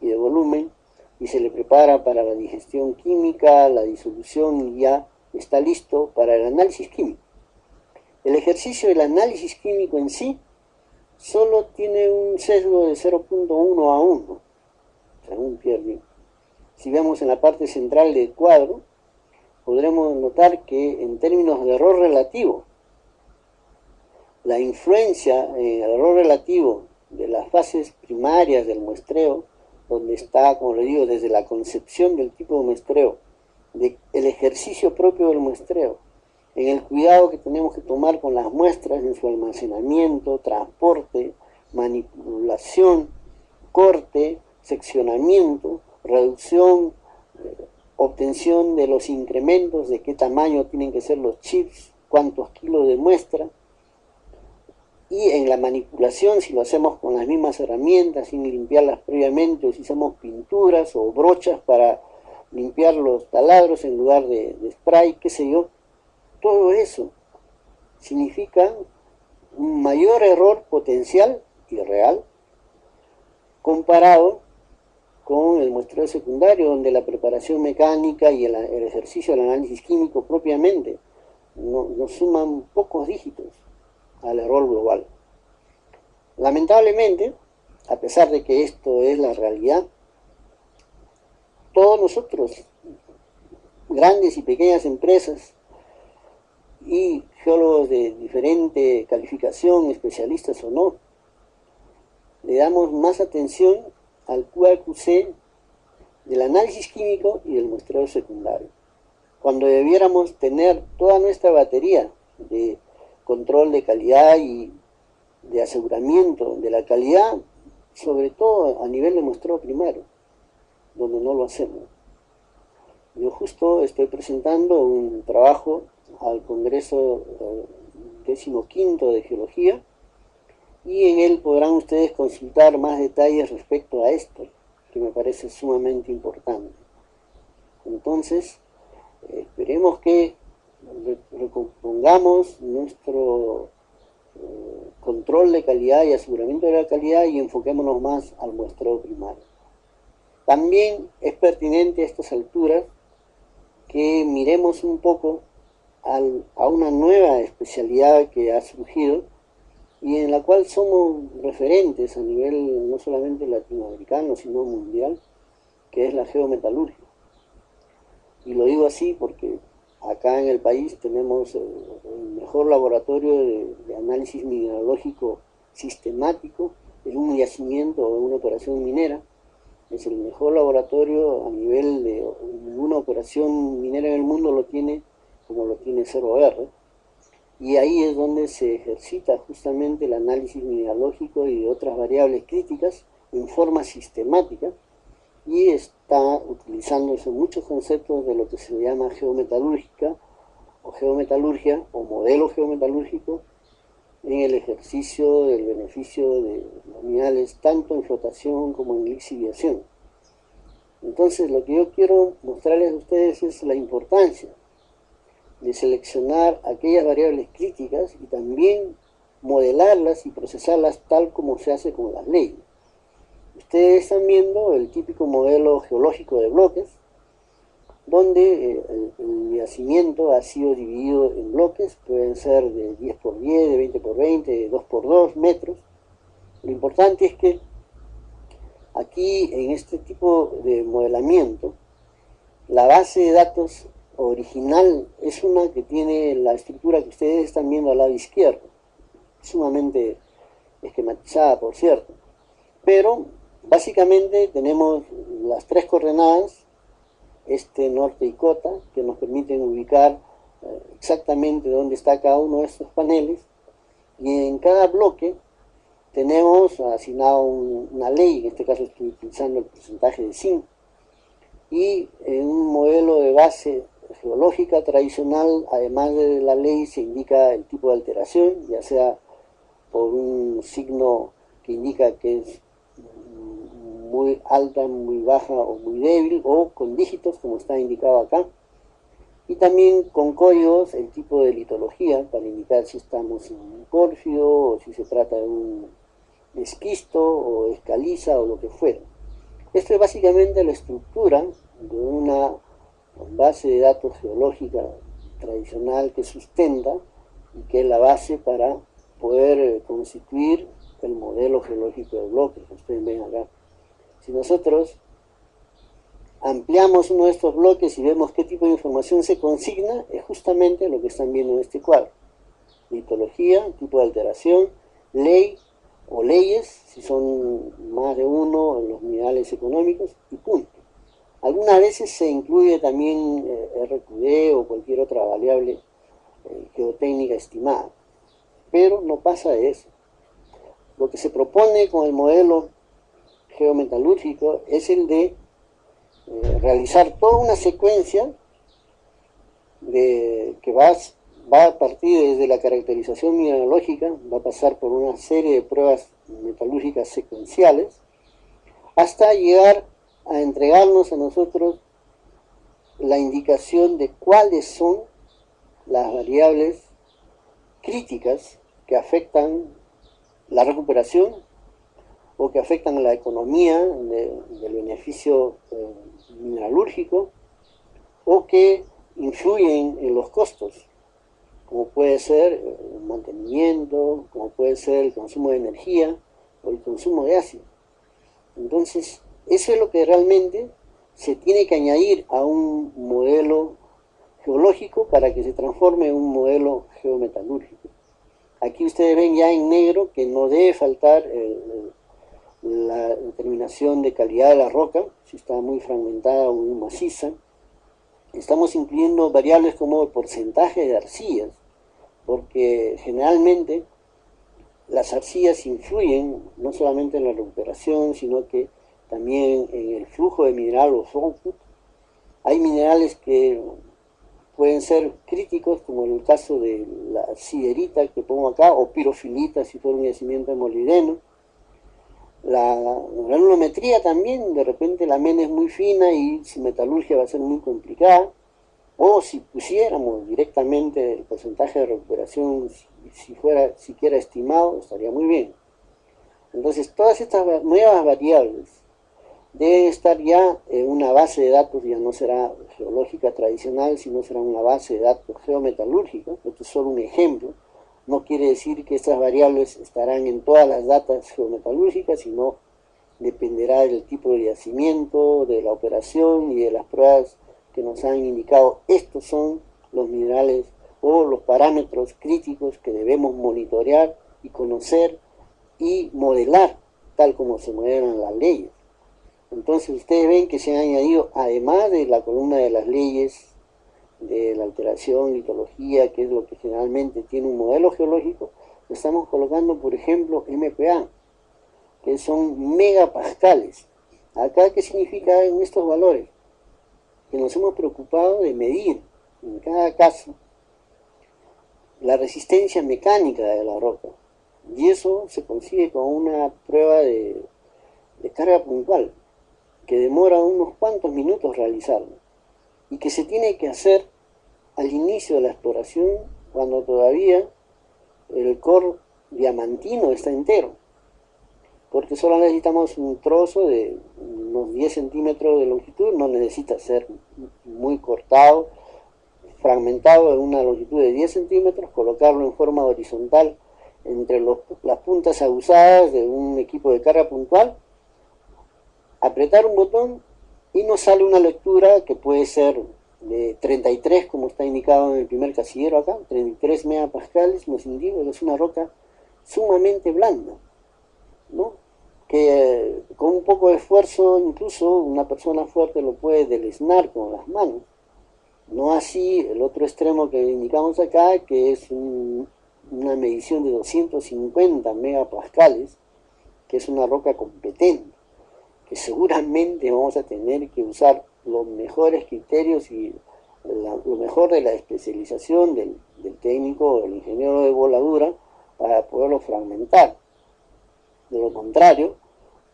y de volumen, y se le prepara para la digestión química, la disolución, y ya está listo para el análisis químico. El ejercicio del análisis químico en sí solo tiene un sesgo de 0.1 a 1, según Pierre. Si vemos en la parte central del cuadro, podremos notar que en términos de error relativo, la influencia en el error relativo de las fases primarias del muestreo, donde está, como le digo, desde la concepción del tipo de muestreo, el ejercicio propio del muestreo, en el cuidado que tenemos que tomar con las muestras en su almacenamiento, transporte, manipulación, corte, seccionamiento, reducción, obtención de los incrementos, de qué tamaño tienen que ser los chips, cuántos kilos de muestra, y en la manipulación, si lo hacemos con las mismas herramientas, sin limpiarlas previamente, o si usamos pinturas o brochas para limpiar los taladros en lugar de spray, qué sé yo, todo eso significa un mayor error potencial y real comparado con el muestreo secundario, donde la preparación mecánica y el ejercicio del análisis químico propiamente nos suman pocos dígitos al error global. Lamentablemente, a pesar de que esto es la realidad, todos nosotros, grandes y pequeñas empresas y geólogos de diferente calificación, especialistas o no, le damos más atención al QAQC del análisis químico y del muestreo secundario, cuando debiéramos tener toda nuestra batería de control de calidad y de aseguramiento de la calidad, sobre todo a nivel de muestreo primario, donde no lo hacemos. Yo justo estoy presentando un trabajo al Congreso 15º de Geología, y en él podrán ustedes consultar más detalles respecto a esto, que me parece sumamente importante. Entonces, esperemos que recompongamos nuestro control de calidad y aseguramiento de la calidad y enfoquémonos más al muestreo primario. También es pertinente a estas alturas que miremos un poco a una nueva especialidad que ha surgido y en la cual somos referentes a nivel no solamente latinoamericano, sino mundial, que es la geometalurgia. Y lo digo así porque acá en el país tenemos el mejor laboratorio de análisis mineralógico sistemático en un yacimiento o en una operación minera. Es el mejor laboratorio a nivel de ninguna operación minera en el mundo lo tiene como lo tiene 0R. Y ahí es donde se ejercita justamente el análisis mineralógico y de otras variables críticas en forma sistemática, y está utilizándose muchos conceptos de lo que se llama geometalúrgica o geometalurgia o modelo geometalúrgico en el ejercicio del beneficio de los minerales tanto en flotación como en lixiviación. Entonces lo que yo quiero mostrarles a ustedes es la importancia de seleccionar aquellas variables críticas y también modelarlas y procesarlas tal como se hace con las leyes. Ustedes están viendo el típico modelo geológico de bloques, donde el yacimiento ha sido dividido en bloques, pueden ser de 10 por 10, de 20 por 20, de 2 por 2 metros. Lo importante es que aquí, en este tipo de modelamiento, la base de datos original es una que tiene la estructura que ustedes están viendo al lado izquierdo, sumamente esquematizada, por cierto, pero básicamente tenemos las tres coordenadas, este, norte y cota, que nos permiten ubicar exactamente dónde está cada uno de estos paneles, y en cada bloque tenemos asignado una ley, en este caso estoy utilizando el porcentaje de zinc, y en un modelo de base geológica tradicional, además de la ley, se indica el tipo de alteración, ya sea por un signo que indica que es muy alta, muy baja o muy débil, o con dígitos como está indicado acá, y también con códigos el tipo de litología para indicar si estamos en un pórfido o si se trata de un esquisto o escaliza o lo que fuera. Esto es básicamente la estructura de una base de datos geológica tradicional que sustenta y que es la base para poder constituir el modelo geológico de bloques que ustedes ven acá. Si nosotros ampliamos uno de estos bloques y vemos qué tipo de información se consigna, es justamente lo que están viendo en este cuadro: litología, tipo de alteración, ley o leyes, si son más de uno en los minerales económicos, y punto. Algunas veces se incluye también RQD o cualquier otra variable geotécnica estimada, pero no pasa de eso. Lo que se propone con el modelo geometalúrgico es el de realizar toda una secuencia que va a partir desde la caracterización mineralógica, va a pasar por una serie de pruebas metalúrgicas secuenciales, hasta llegar a entregarnos a nosotros la indicación de cuáles son las variables críticas que afectan la recuperación o que afectan la economía del beneficio mineralúrgico, o que influyen en los costos, como puede ser el mantenimiento, como puede ser el consumo de energía o el consumo de ácido. Entonces, eso es lo que realmente se tiene que añadir a un modelo geológico para que se transforme en un modelo geometalúrgico. Aquí ustedes ven ya en negro que no debe faltar la determinación de calidad de la roca, si está muy fragmentada o muy maciza. Estamos incluyendo variables como el porcentaje de arcillas, porque generalmente las arcillas influyen no solamente en la recuperación, sino que también en el flujo de mineral o throughput. Hay minerales que pueden ser críticos, como en el caso de la siderita que pongo acá, o pirofilita si fuera un yacimiento de molibdeno. La granulometría también, de repente la mena es muy fina y su metalurgia va a ser muy complicada. O si pusiéramos directamente el porcentaje de recuperación, si fuera siquiera estimado, estaría muy bien. Entonces, todas estas nuevas variables deben estar ya en una base de datos, ya no será geológica tradicional, sino será una base de datos geometalúrgica. Esto es solo un ejemplo. No quiere decir que estas variables estarán en todas las datas geometalúrgicas, sino dependerá del tipo de yacimiento, de la operación y de las pruebas que nos han indicado. Estos son los minerales o los parámetros críticos que debemos monitorear y conocer y modelar tal como se modelan las leyes. Entonces ustedes ven que se han añadido, además de la columna de las leyes, de la alteración, litología, que es lo que generalmente tiene un modelo geológico, estamos colocando, por ejemplo, MPa, que son megapascales. Acá, ¿qué significa en estos valores? Que nos hemos preocupado de medir, en cada caso, la resistencia mecánica de la roca. Y eso se consigue con una prueba de carga puntual, que demora unos cuantos minutos realizarlo, y que se tiene que hacer al inicio de la exploración, cuando todavía el core diamantino está entero, porque solo necesitamos un trozo de unos 10 centímetros de longitud, no necesita ser muy cortado, fragmentado en una longitud de 10 centímetros, colocarlo en forma horizontal entre las puntas aguzadas de un equipo de carga puntual, apretar un botón y nos sale una lectura que puede ser de 33, como está indicado en el primer casillero acá, 33 megapascales, nos indica que es una roca sumamente blanda, ¿no? Que con un poco de esfuerzo, incluso una persona fuerte lo puede deleznar con las manos. No así el otro extremo que indicamos acá, que es una medición de 250 megapascales, que es una roca competente, que seguramente vamos a tener que usar los mejores criterios y lo mejor de la especialización del técnico o del ingeniero de voladura para poderlo fragmentar. De lo contrario,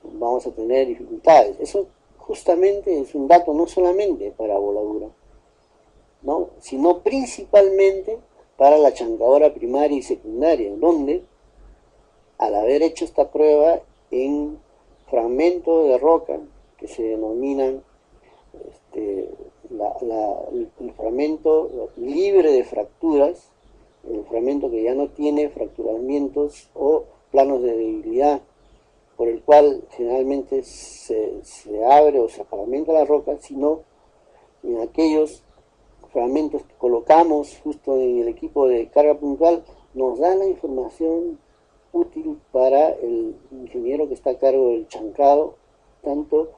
vamos a tener dificultades. Eso justamente es un dato no solamente para voladura, ¿no?, sino principalmente para la chancadora primaria y secundaria, donde al haber hecho esta prueba en fragmentos de roca que se denominan el fragmento libre de fracturas, el fragmento que ya no tiene fracturamientos o planos de debilidad, por el cual generalmente se abre o se fragmenta la roca, sino en aquellos fragmentos que colocamos justo en el equipo de carga puntual, nos da la información útil para el ingeniero que está a cargo del chancado, tanto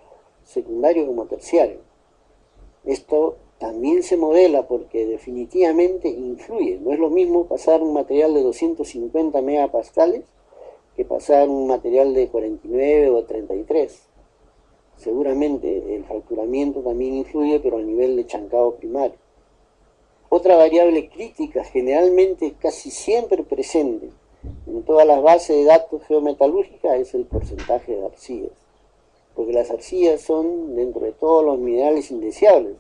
secundario como terciario. Esto también se modela porque definitivamente influye. No es lo mismo pasar un material de 250 megapascales que pasar un material de 49 o 33. Seguramente el fracturamiento también influye, pero a nivel de chancado primario. Otra variable crítica, generalmente casi siempre presente en todas las bases de datos geometalúrgicas, es el porcentaje de arcillas, porque las arcillas son, dentro de todos los minerales indeseables,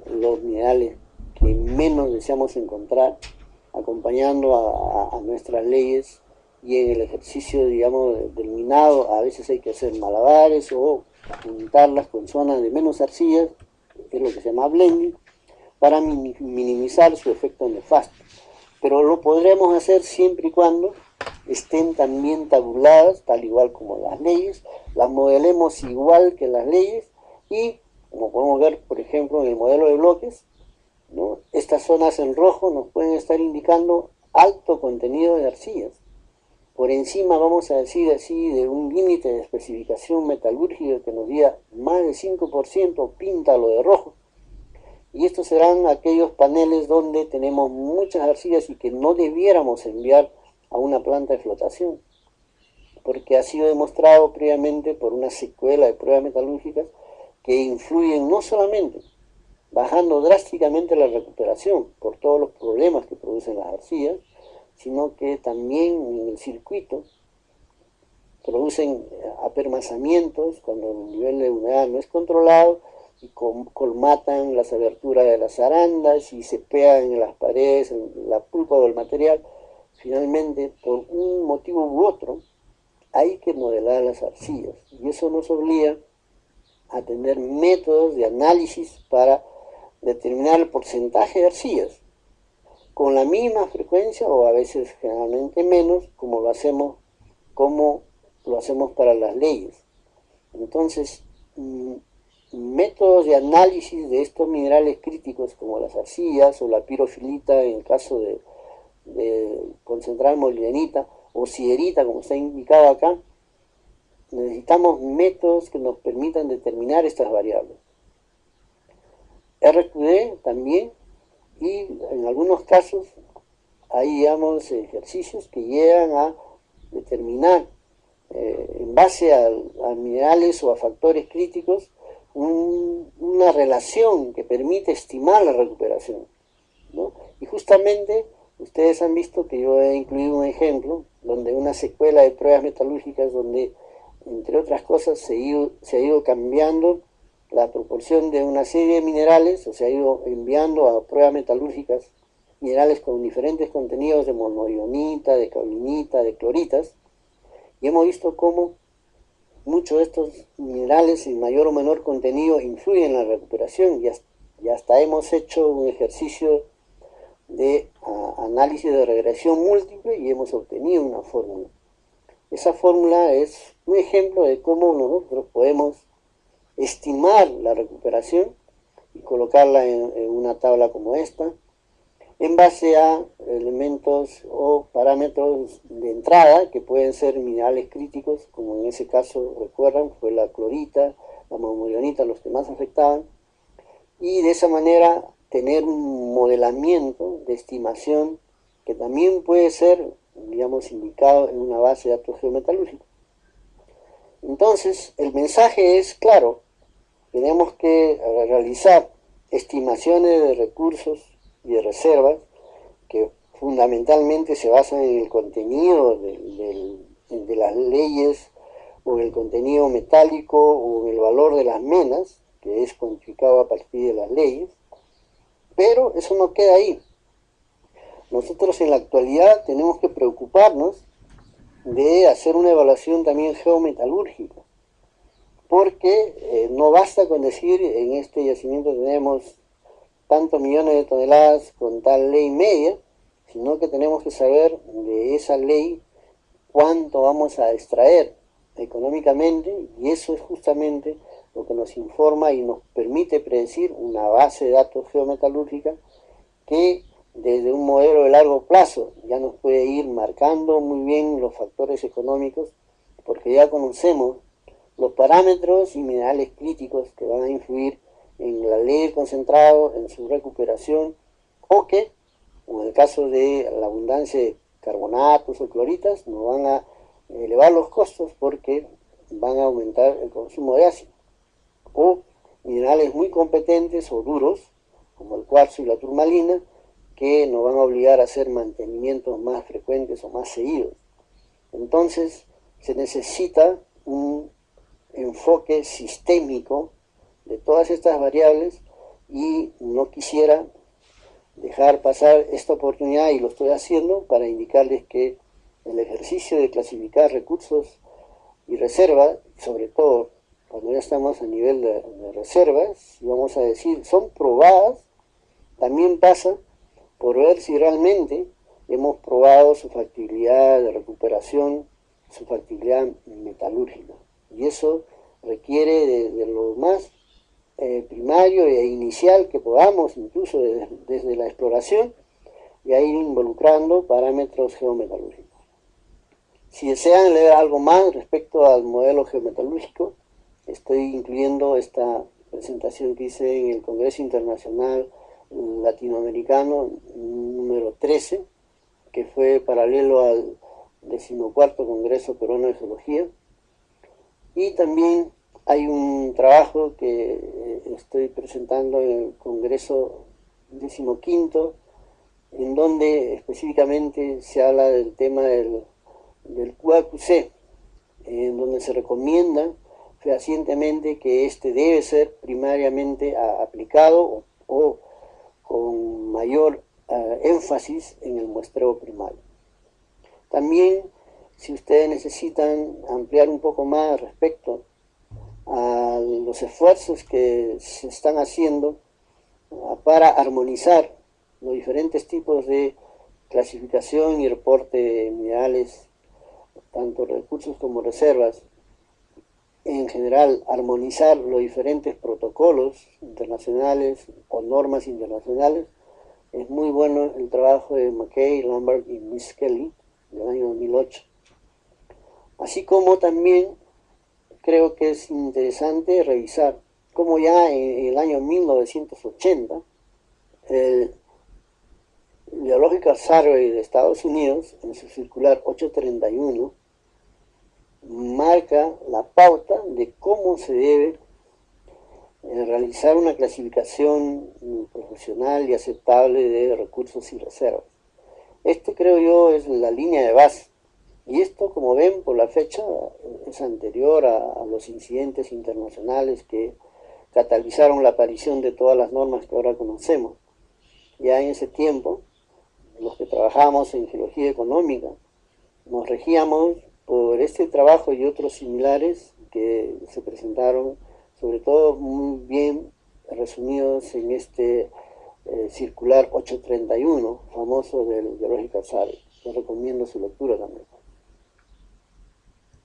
los minerales que menos deseamos encontrar, acompañando a nuestras leyes, y en el ejercicio, digamos, del minado a veces hay que hacer malabares o juntarlas con zonas de menos arcillas, que es lo que se llama blending, para minimizar su efecto nefasto. Pero lo podremos hacer siempre y cuando estén también tabuladas, tal igual como las leyes, las modelemos igual que las leyes, y como podemos ver, por ejemplo, en el modelo de bloques, ¿no?, estas zonas en rojo nos pueden estar indicando alto contenido de arcillas. por encima, vamos a decir así, de un límite de especificación metalúrgica que nos diga más del 5%, píntalo de rojo. Y estos serán aquellos paneles donde tenemos muchas arcillas y que no debiéramos enviar a una planta de flotación, porque ha sido demostrado previamente por una secuela de pruebas metalúrgicas que influyen no solamente bajando drásticamente la recuperación por todos los problemas que producen las arcillas, sino que también en el circuito producen apermazamientos cuando el nivel de humedad no es controlado y colmatan las aberturas de las arandas y se pegan en las paredes, en la pulpa del material. Finalmente, por un motivo u otro, hay que modelar las arcillas y eso nos obliga a tener métodos de análisis para determinar el porcentaje de arcillas con la misma frecuencia o a veces generalmente menos, como lo hacemos para las leyes. Entonces, métodos de análisis de estos minerales críticos como las arcillas o la pirofilita en el caso de concentrar molinenita o siderita, como está indicado acá, necesitamos métodos que nos permitan determinar estas variables. RQD también, y en algunos casos hay, digamos, ejercicios que llegan a determinar en base a minerales o a factores críticos una relación que permite estimar la recuperación, ¿no? Y justamente ustedes han visto que yo he incluido un ejemplo donde una secuela de pruebas metalúrgicas donde, entre otras cosas, se ha ido cambiando la proporción de una serie de minerales, o se ha ido enviando a pruebas metalúrgicas minerales con diferentes contenidos de monodionita, de kaolinita, de cloritas, y hemos visto cómo muchos de estos minerales en mayor o menor contenido influyen en la recuperación y hasta hemos hecho un ejercicio de análisis de regresión múltiple y hemos obtenido una fórmula. Esa fórmula es un ejemplo de cómo nosotros podemos estimar la recuperación y colocarla en una tabla como esta, en base a elementos o parámetros de entrada que pueden ser minerales críticos, como en ese caso, recuerdan, fue la clorita, la monodionita, los que más afectaban, y de esa manera tener un modelamiento de estimación que también puede ser, digamos, indicado en una base de datos geometalúrgicos. Entonces, el mensaje es claro: tenemos que realizar estimaciones de recursos y de reservas que fundamentalmente se basan en el contenido de las leyes o en el contenido metálico o en el valor de las menas, que es cuantificado a partir de las leyes, pero eso no queda ahí. Nosotros en la actualidad tenemos que preocuparnos de hacer una evaluación también geometalúrgica, porque no basta con decir en este yacimiento tenemos tantos millones de toneladas con tal ley media, sino que tenemos que saber de esa ley cuánto vamos a extraer económicamente, y eso es justamente lo que nos informa y nos permite predecir una base de datos geometalúrgica que desde un modelo de largo plazo ya nos puede ir marcando muy bien los factores económicos, porque ya conocemos los parámetros y minerales críticos que van a influir en la ley del concentrado, en su recuperación, o que, en el caso de la abundancia de carbonatos o cloritas, nos van a elevar los costos porque van a aumentar el consumo de ácido. O minerales muy competentes o duros, como el cuarzo y la turmalina, que nos van a obligar a hacer mantenimientos más frecuentes o más seguidos. Entonces, se necesita un enfoque sistémico de todas estas variables y no quisiera dejar pasar esta oportunidad, y lo estoy haciendo para indicarles que el ejercicio de clasificar recursos y reservas, sobre todo cuando ya estamos a nivel de reservas, y vamos a decir son probadas, también pasa por ver si realmente hemos probado su factibilidad de recuperación, su factibilidad metalúrgica, y eso requiere de lo más primario e inicial que podamos, incluso desde la exploración, y a ir involucrando parámetros geometalúrgicos. Si desean leer algo más respecto al modelo geometalúrgico, estoy incluyendo esta presentación que hice en el Congreso Internacional Latinoamericano número 13, que fue paralelo al 14º Congreso Peruano de Geología. Y también hay un trabajo que estoy presentando en el Congreso 15º, en donde específicamente se habla del tema del QAQC, en donde se recomienda fehacientemente que este debe ser primariamente aplicado o con mayor énfasis en el muestreo primario. También, si ustedes necesitan ampliar un poco más respecto a los esfuerzos que se están haciendo para armonizar los diferentes tipos de clasificación y reporte de minerales, tanto recursos como reservas, en general armonizar los diferentes protocolos internacionales o normas internacionales, es muy bueno el trabajo de McKay, Lambert y Miss Kelly del año 2008. Así como también creo que es interesante revisar cómo ya en el año 1980 el Geological Survey de Estados Unidos, en su circular 831, marca la pauta de cómo se debe realizar una clasificación profesional y aceptable de recursos y reservas. Esto creo yo es la línea de base. Y esto, como ven, por la fecha es anterior a los incidentes internacionales que catalizaron la aparición de todas las normas que ahora conocemos. Ya en ese tiempo, los que trabajamos en geología económica, nos regíamos por este trabajo y otros similares que se presentaron, sobre todo muy bien resumidos en este circular 831, famoso del Geological Survey. Les recomiendo su lectura también.